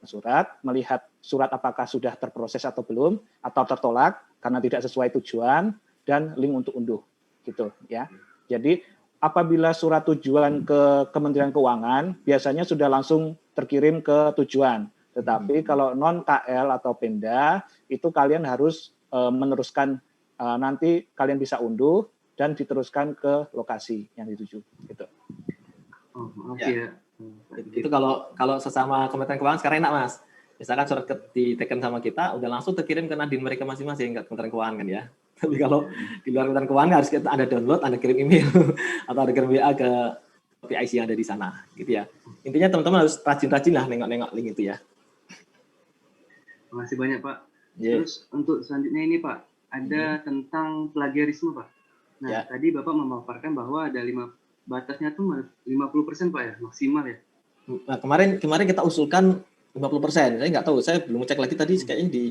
surat, melihat surat apakah sudah terproses atau belum, atau tertolak karena tidak sesuai tujuan, dan link untuk unduh, gitu ya. Jadi apabila surat tujuan ke Kementerian Keuangan, biasanya sudah langsung terkirim ke tujuan. Tetapi kalau non KL atau Pemda, itu kalian harus meneruskan, nanti kalian bisa unduh dan diteruskan ke lokasi yang dituju. Gitu. Oh, maaf ya. Itu kalau sesama Kementerian Keuangan sekarang enak Mas. Misalkan surat diteken sama kita, udah langsung terkirim ke Nadine mereka masing-masing ke Kementerian Keuangan kan ya. Tapi kalau di luar Kementerian Keuangan harus kita Anda download, Anda kirim email atau Anda kirim WA ke PIC yang ada di sana, gitu ya. Intinya teman-teman harus rajin-rajin lah nengok-nengok link itu ya. Terima kasih banyak Pak. Terus untuk selanjutnya ini Pak, ada tentang plagiarisme Pak. Nah, tadi Bapak memaparkan bahwa ada batasnya tuh 50% Pak ya, maksimal ya. Nah, kemarin kita usulkan 50%. Saya nggak tahu, saya belum cek lagi tadi kayaknya di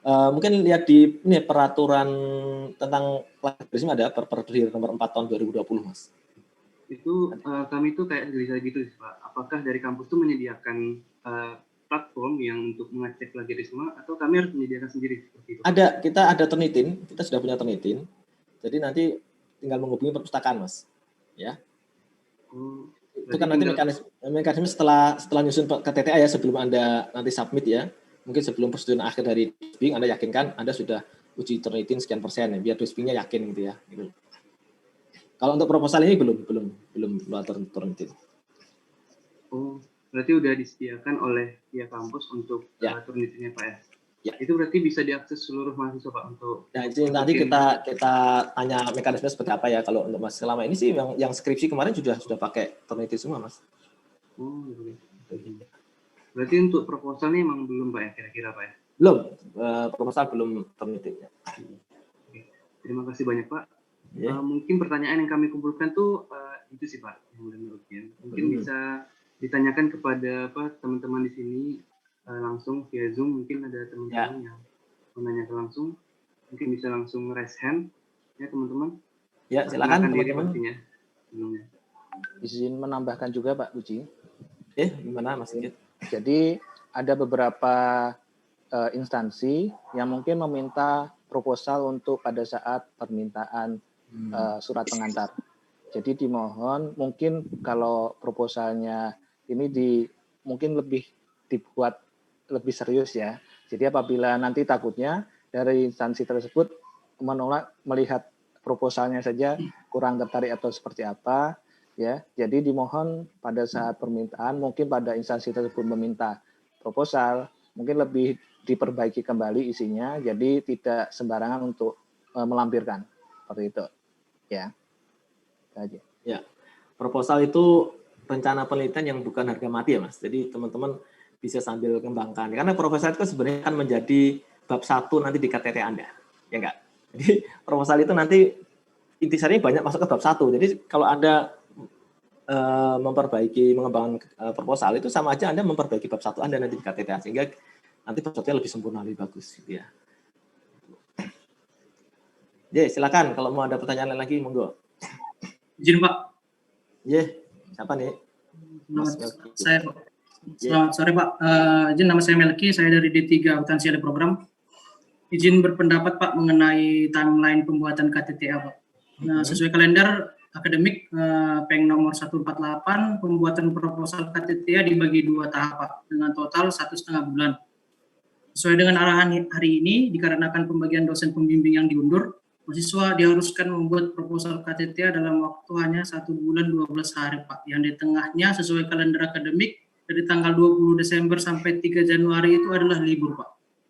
mungkin lihat di ini peraturan tentang plagiarisme ada Perpres nomor 4 tahun 2020 Mas. Itu kami tuh kayak gelisah gitu Pak. Apakah dari kampus tuh menyediakan platform yang untuk mengecek plagiarisme atau kami harus menyediakan sendiri seperti itu? Kita ada Turnitin, kita sudah punya Turnitin. Jadi nanti tinggal menghubungi perpustakaan Mas. Ya. Itu kan nanti mekanisme setelah nyusun ke TTA ya, sebelum Anda nanti submit ya. Mungkin sebelum persetujuan akhir dari Dusbing, Anda yakinkan Anda sudah uji Turnitin sekian persen ya, biar Dusbingnya yakin gitu ya. Gitu. Kalau untuk proposal ini belum Turnitin. Oh, berarti udah disediakan oleh pihak kampus untuk Turnitinnya Pak ya? Ya. Itu berarti bisa diakses seluruh mahasiswa Pak untuk. Nah, jadi nanti kita tanya mekanisme seperti apa ya. Kalau untuk Mas selama ini sih yang skripsi kemarin sudah pakai Turnitin semua Mas. Oh, gitu. Berarti untuk proposalnya emang belum Pak ya kira-kira Pak ya? Belum, proposal belum Turnitin ya. Terima kasih banyak Pak. Mungkin pertanyaan yang kami kumpulkan tuh itu sih Pak yang mungkin bisa ditanyakan kepada teman-teman di sini langsung via Zoom. Mungkin ada teman-teman yang menanyakan langsung, mungkin bisa langsung raise hand ya teman-teman. Ya silakan teman-teman. Izin menambahkan juga Pak Puji. Gimana Mas Sigit? Jadi ada beberapa instansi yang mungkin meminta proposal untuk pada saat permintaan surat pengantar. Jadi dimohon mungkin kalau proposalnya ini mungkin lebih dibuat lebih serius ya. Jadi apabila nanti takutnya dari instansi tersebut menolak melihat proposalnya saja kurang tertarik atau seperti apa ya. Jadi dimohon pada saat permintaan mungkin pada instansi tersebut meminta proposal mungkin lebih diperbaiki kembali isinya. Jadi tidak sembarangan untuk melampirkan seperti itu ya. Aja. Ya, proposal itu rencana penelitian yang bukan harga mati ya Mas. Jadi teman-teman bisa sambil kembangkan. Karena proposal itu sebenarnya akan menjadi bab 1 nanti di KTT Anda. Ya enggak? Jadi proposal itu nanti intisarinya banyak masuk ke bab 1. Jadi kalau Anda memperbaiki mengembangkan proposal itu sama aja Anda memperbaiki bab 1 Anda nanti di KTT sehingga nanti proposalnya lebih sempurna, lebih bagus gitu ya. Silakan kalau mau ada pertanyaan lain lagi monggo. Izin Pak. Siapa nih? Selamat sore Pak. Izin nama saya Melki, saya dari D3 Akuntansi ada Program. Izin berpendapat Pak mengenai timeline pembuatan KTTA Pak. Nah, sesuai kalender akademik PEng nomor 148 pembuatan proposal KTTA dibagi 2 tahap Pak dengan total 1,5 bulan. Sesuai dengan arahan hari ini dikarenakan pembagian dosen pembimbing yang diundur, mahasiswa diharuskan membuat proposal KTTA dalam waktu hanya 1 bulan 12 hari Pak, yang di tengahnya sesuai kalender akademik dari tanggal 20 Desember sampai 3 Januari itu adalah libur Pak.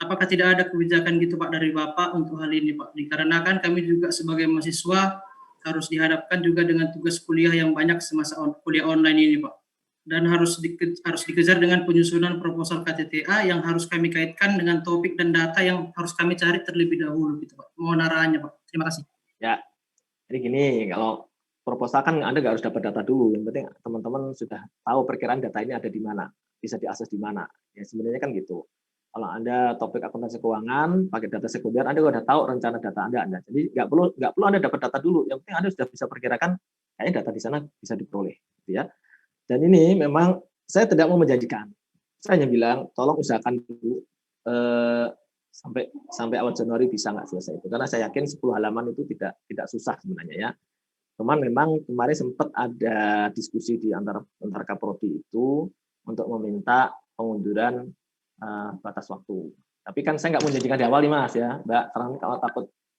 Apakah tidak ada kebijakan gitu Pak dari Bapak untuk hal ini Pak? Dikarenakan kami juga sebagai mahasiswa harus dihadapkan juga dengan tugas kuliah yang banyak semasa kuliah online ini Pak. Dan harus dikejar dengan penyusunan proposal KTTA yang harus kami kaitkan dengan topik dan data yang harus kami cari terlebih dahulu gitu Pak. Mohon arahannya Pak. Terima kasih. Ya, jadi gini, kalau proposal kan Anda nggak harus dapat data dulu. Yang penting teman-teman sudah tahu perkiraan data ini ada di mana, bisa diakses di mana. Ya sebenarnya kan gitu. Kalau Anda topik akuntansi keuangan pakai data sekunder, Anda sudah tahu rencana data Anda. Jadi nggak perlu Anda dapat data dulu. Yang penting Anda sudah bisa perkirakan kayaknya data di sana bisa diperoleh, gitu ya. Dan ini memang saya tidak mau menjanjikan. Saya hanya bilang tolong usahakan dulu sampai awal Januari bisa nggak selesai itu. Karena saya yakin 10 halaman itu tidak susah sebenarnya ya. Cuman memang kemarin sempat ada diskusi di antara Kaprodi itu untuk meminta pengunduran batas waktu. Tapi kan saya nggak mau janjikan di awal nih Mas ya, Mbak. Karena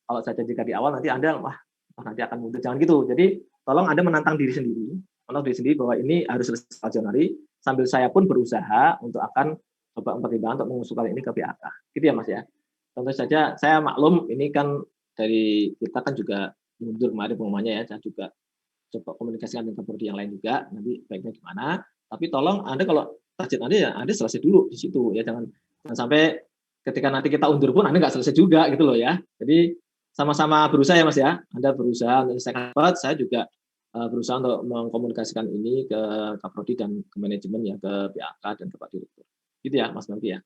kalau saya janjikan di awal nanti Anda nanti akan mundur. Jangan gitu. Jadi tolong Anda menantang diri sendiri bahwa ini harus selesai Januari. Sambil saya pun berusaha untuk akan coba mempertimbangkan untuk mengusulkan ini ke PHK. Gitu ya Mas ya. Tentu saja saya maklum ini kan dari kita kan juga mundur kemarin pengumumannya ya. Saya juga coba komunikasikan dengan Kaprodi yang lain juga. Nanti baiknya gimana. Tapi tolong Anda kalau target Anda ya Anda selesai dulu di situ ya. Jangan sampai ketika nanti kita undur pun Anda nggak selesai juga gitu loh ya. Jadi sama-sama berusaha ya Mas ya. Anda berusaha untuk selesai, saya juga berusaha untuk mengkomunikasikan ini ke Kaprodi dan ke manajemen ya, ke PHK dan ke Pak Direktur. Gitu ya Mas Melki ya.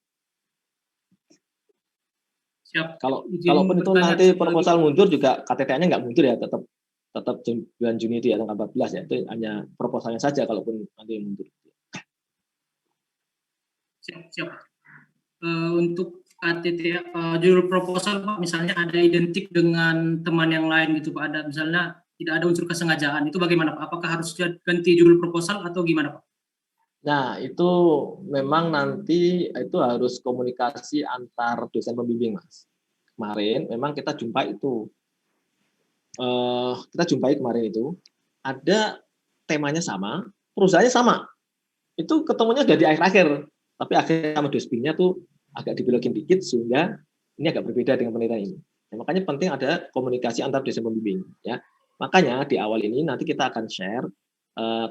Siap. Kalaupun itu nanti proposal mundur juga KTTA-nya nggak mundur ya, tetap bulan Juni itu ya tanggal 14 ya. Itu hanya proposalnya saja kalaupun nanti mundur. Siap. Untuk KTTA judul proposal Pak misalnya ada identik dengan teman yang lain gitu Pak, ada misalnya tidak ada unsur kesengajaan, itu bagaimana Pak? Apakah harus ganti judul proposal atau gimana Pak? Nah, itu memang nanti itu harus komunikasi antar dosen pembimbing, Mas. Kemarin memang kita jumpai itu. Kemarin itu, ada temanya sama, perusahaannya sama. Itu ketemunya udah di akhir-akhir, tapi akhirnya sama dospingnya tuh agak dibelokin dikit, sehingga ini agak berbeda dengan penelitian ini. Nah, makanya penting ada komunikasi antar dosen pembimbing. Ya. Makanya di awal ini nanti kita akan share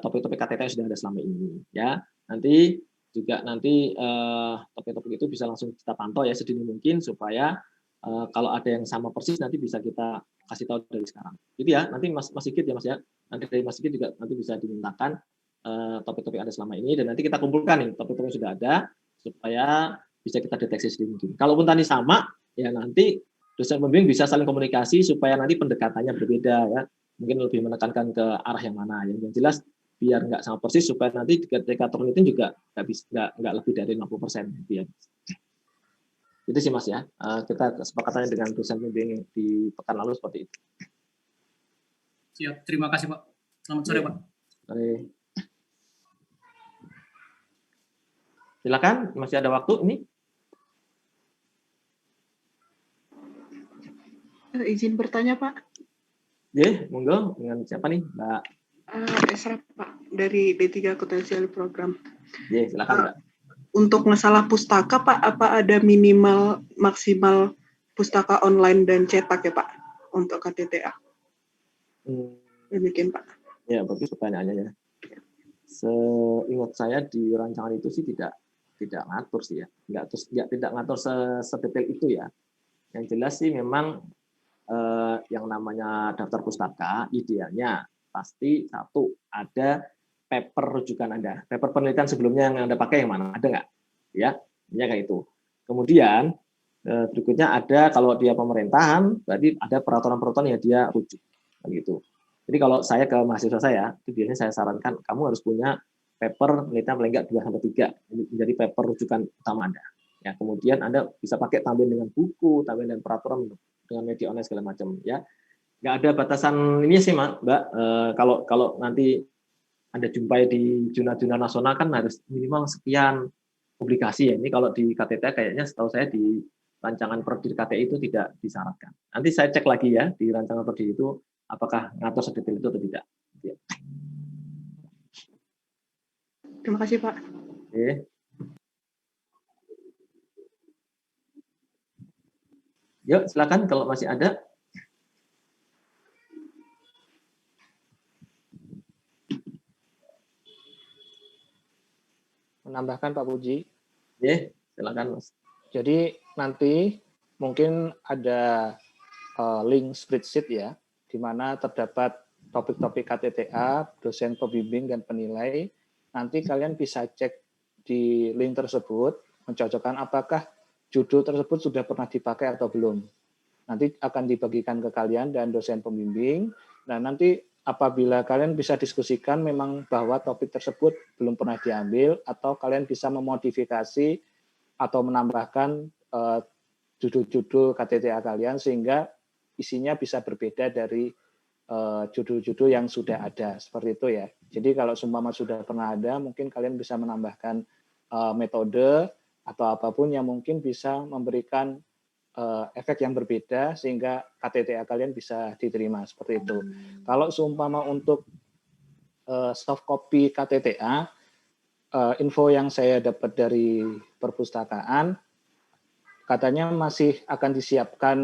topik-topik KTT yang sudah ada selama ini. Ya, nanti topik-topik itu bisa langsung kita pantau ya sedini mungkin supaya kalau ada yang sama persis nanti bisa kita kasih tahu dari sekarang. Gitu ya. Nanti Mas Sigit ya Mas ya. Nanti dari Mas Sigit juga nanti bisa dimintakan topik-topik yang ada selama ini dan nanti kita kumpulkan nih topik-topik yang sudah ada supaya bisa kita deteksi sedini mungkin. Kalaupun tadi sama ya nanti dosen pembimbing bisa saling komunikasi supaya nanti pendekatannya berbeda ya. Mungkin lebih menekankan ke arah yang mana. Yang jelas biar nggak sama persis, supaya nanti ketika turnitin juga nggak lebih dari 50%. Biar. Itu sih Mas ya, kita kesepakatannya dengan dosen pembimbing di pekan lalu seperti itu. Siap, terima kasih Pak. Selamat sore Pak. Sore. Silakan, masih ada waktu ini. Izin bertanya Pak. Ya, monggo, dengan siapa nih, Mbak? Esra Pak, dari D3 Akuntansi Program. Ya, silakan Mbak. Untuk masalah pustaka Pak, apa ada minimal maksimal pustaka online dan cetak ya Pak untuk KTTA? Demikian Pak. Ya, bagus pertanyaannya ya. Seingat saya di rancangan itu sih tidak ngatur sih ya, tidak ngatur sedetail itu ya. Yang jelas sih memang yang namanya daftar pustaka idealnya pasti satu ada paper rujukan Anda, paper penelitian sebelumnya yang Anda pakai yang mana, ada nggak? Ya, kayak itu. Kemudian berikutnya ada kalau dia pemerintahan, berarti ada peraturan-peraturan yang dia rujuk, gitu. Jadi kalau saya ke mahasiswa saya, itu biasanya saya sarankan kamu harus punya paper penelitian paling nggak 2-3 menjadi paper rujukan utama Anda. Ya, kemudian Anda bisa pakai tambahin dengan buku, tambahin dengan peraturan dengan media online segala macam. Ya, nggak ada batasan ini sih Mbak. Kalau nanti Anda jumpai di jurnal-jurnal nasional kan harus minimal sekian publikasi ya. Ini kalau di KTTA kayaknya setahu saya di rancangan Prodi KTI itu tidak disyaratkan. Nanti saya cek lagi ya di rancangan Prodi itu apakah ngatur sedetail itu atau tidak. Ya. Terima kasih Pak. Oke. Yuk silakan kalau masih ada. Menambahkan Pak Puji. Ya, silakan Mas. Jadi nanti mungkin ada link spreadsheet ya, di mana terdapat topik-topik KTTA, dosen pembimbing dan penilai. Nanti kalian bisa cek di link tersebut, mencocokkan apakah judul tersebut sudah pernah dipakai atau belum. Nanti akan dibagikan ke kalian dan dosen pembimbing. Nah nanti apabila kalian bisa diskusikan memang bahwa topik tersebut belum pernah diambil, atau kalian bisa memodifikasi atau menambahkan judul-judul KTTA kalian sehingga isinya bisa berbeda dari judul-judul yang sudah ada, seperti itu ya. Jadi kalau seumpama sudah pernah ada, mungkin kalian bisa menambahkan metode atau apapun yang mungkin bisa memberikan efek yang berbeda sehingga KTTA kalian bisa diterima, seperti itu. Kalau seumpama untuk soft copy KTTA, info yang saya dapat dari perpustakaan katanya masih akan disiapkan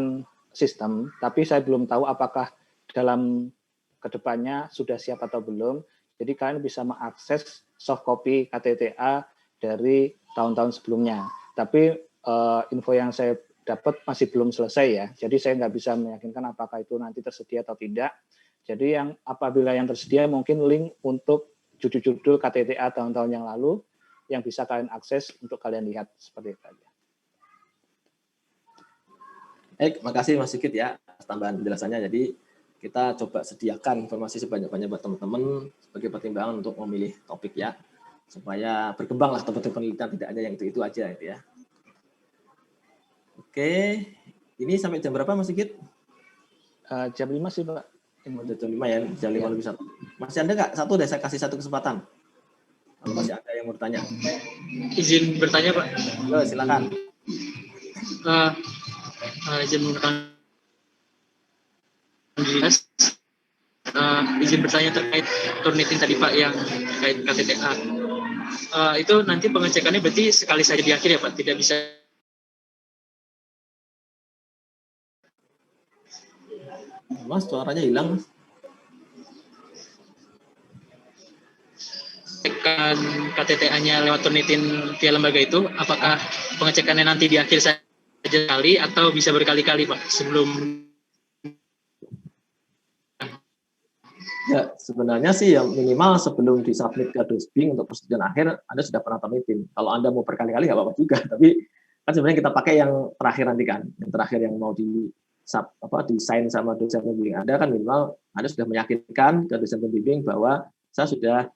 sistem, tapi saya belum tahu apakah dalam kedepannya sudah siap atau belum. Jadi kalian bisa mengakses soft copy KTTA dari tahun-tahun sebelumnya. Tapi info yang saya dapat masih belum selesai ya. Jadi saya nggak bisa meyakinkan apakah itu nanti tersedia atau tidak. Jadi yang apabila yang tersedia mungkin link untuk judul-judul KTTA tahun-tahun yang lalu yang bisa kalian akses untuk kalian lihat, seperti itu aja. Makasih Mas Sigit ya atas tambahan penjelasannya. Jadi kita coba sediakan informasi sebanyak-banyak buat teman-teman sebagai pertimbangan untuk memilih topik ya, supaya berkembanglah topik penelitian, tidak ada yang itu aja itu ya. Oke, ini sampai jam berapa Mas Sigit? Jam 5 sih Pak. Jam 5 ya, jam 5 lebih 1. Masih ada nggak? Satu deh, saya kasih satu kesempatan. Kalau masih ada yang mau bertanya. Izin bertanya Pak. Yo, silakan. Izin menggunakan izin bertanya terkait turnitin tadi Pak yang terkait KTTA. Itu nanti pengecekannya berarti sekali saja di akhir ya Pak, tidak bisa. Mas, suaranya hilang. Pengecekan KTTA-nya lewat turnitin via lembaga itu, apakah pengecekannya nanti di akhir saja sekali atau bisa berkali-kali Pak sebelum? Ya, sebenarnya sih yang minimal sebelum disubmit ke Dosbing untuk persetujuan akhir, Anda sudah pernah turnitin. Kalau Anda mau berkali-kali nggak apa-apa juga, tapi kan sebenarnya kita pakai yang terakhir nanti kan, yang terakhir yang mau desain sama dosen pembimbing Anda kan minimal Anda sudah meyakinkan ke dosen pembimbing bahwa saya sudah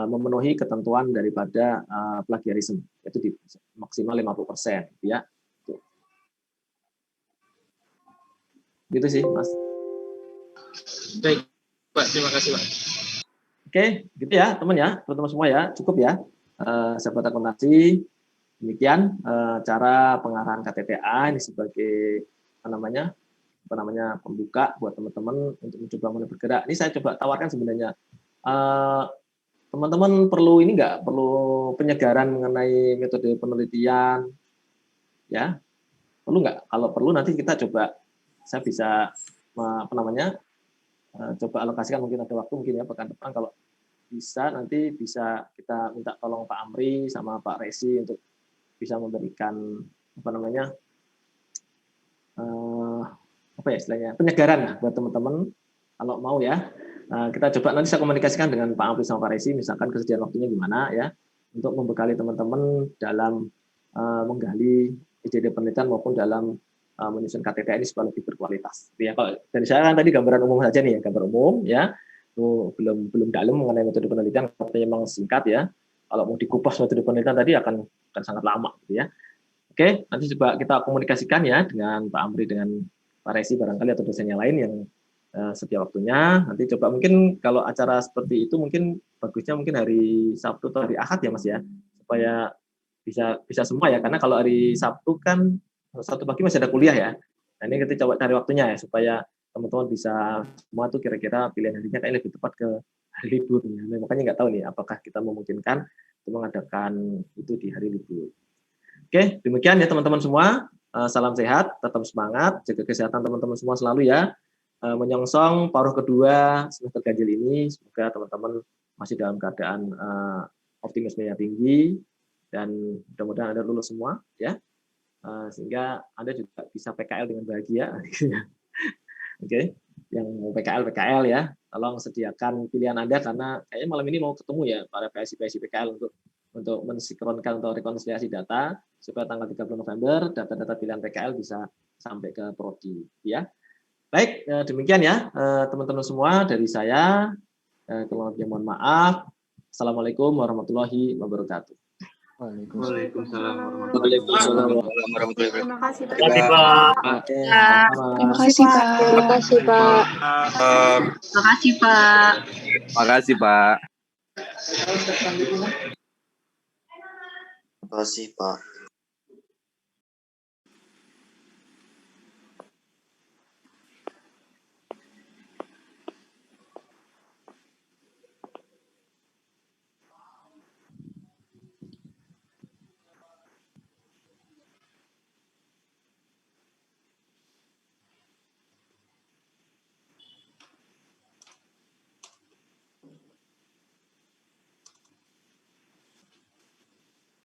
memenuhi ketentuan daripada plagiarisme, yaitu di maksimal 50%, ya. Gitu sih, Mas. Baik, Pak. Terima kasih, Pak. Oke, gitu ya, teman-teman semua ya, cukup ya. Sahabat akuntansi, demikian cara pengarahan KTTA ini sebagai apa namanya pembuka buat teman-teman untuk mencoba mulai bergerak. Ini saya coba tawarkan sebenarnya. Teman-teman perlu ini nggak, perlu penyegaran mengenai metode penelitian, ya? Perlu nggak? Kalau perlu nanti kita coba, saya bisa coba alokasikan mungkin ada waktu mungkin ya pekan depan kalau bisa nanti bisa kita minta tolong Pak Amri sama Pak Resi untuk bisa memberikan istilahnya penyegaran lah buat teman-teman kalau mau ya. Kita coba nanti saya komunikasikan dengan Pak Amri sama Pak Resi, misalkan kesediaan waktunya gimana ya, untuk membekali teman-teman dalam menggali ide penelitian maupun dalam menyusun KTTA ini supaya lebih berkualitas. Ya, kalau dari saya kan tadi gambaran umum saja nih ya, gambar umum ya, belum dalam mengenai metode penelitian, katanya memang singkat ya. Kalau mau dikupas metode penelitian tadi akan sangat lama, gitu ya. Oke, nanti coba kita komunikasikan ya dengan Pak Amri dengan Pak Resi barangkali atau dosen yang lain yang setiap waktunya. Nanti coba mungkin kalau acara seperti itu mungkin bagusnya mungkin hari Sabtu atau hari Ahad ya Mas ya, supaya bisa semua ya, karena kalau hari Sabtu kan Sabtu pagi masih ada kuliah ya. Nah ini kita coba cari waktunya ya supaya teman-teman bisa semua tuh kira-kira pilihan harinya kayaknya lebih tepat ke hari libur. Nah, makanya nggak tahu nih apakah kita memungkinkan untuk mengadakan itu di hari libur. Oke, demikian ya teman-teman semua. Salam sehat, tetap semangat, jaga kesehatan teman-teman semua selalu ya. Menyongsong paruh kedua semester ganjil ini, semoga teman-teman masih dalam keadaan optimisme yang tinggi dan mudah-mudahan Anda lulus semua ya. Sehingga Anda juga bisa PKL dengan bahagia. Oke, yang mau PKL ya, tolong sediakan pilihan Anda karena kayaknya malam ini mau ketemu ya para PSI PKL untuk mensinkronkan atau rekonsiliasi data supaya tanggal 30 November data-data pilihan PKL bisa sampai ke prodi ya. Baik, demikian ya teman-teman semua dari saya. Kalau mohon maaf. Assalamualaikum warahmatullahi wabarakatuh. Waalaikumsalam warahmatullahi wabarakatuh. Terima kasih Pak. Terima kasih Pak. Terima kasih Pak. Terima kasih Pak. Terima kasih Pak. Terima kasih Pak. Terima kasih Pak.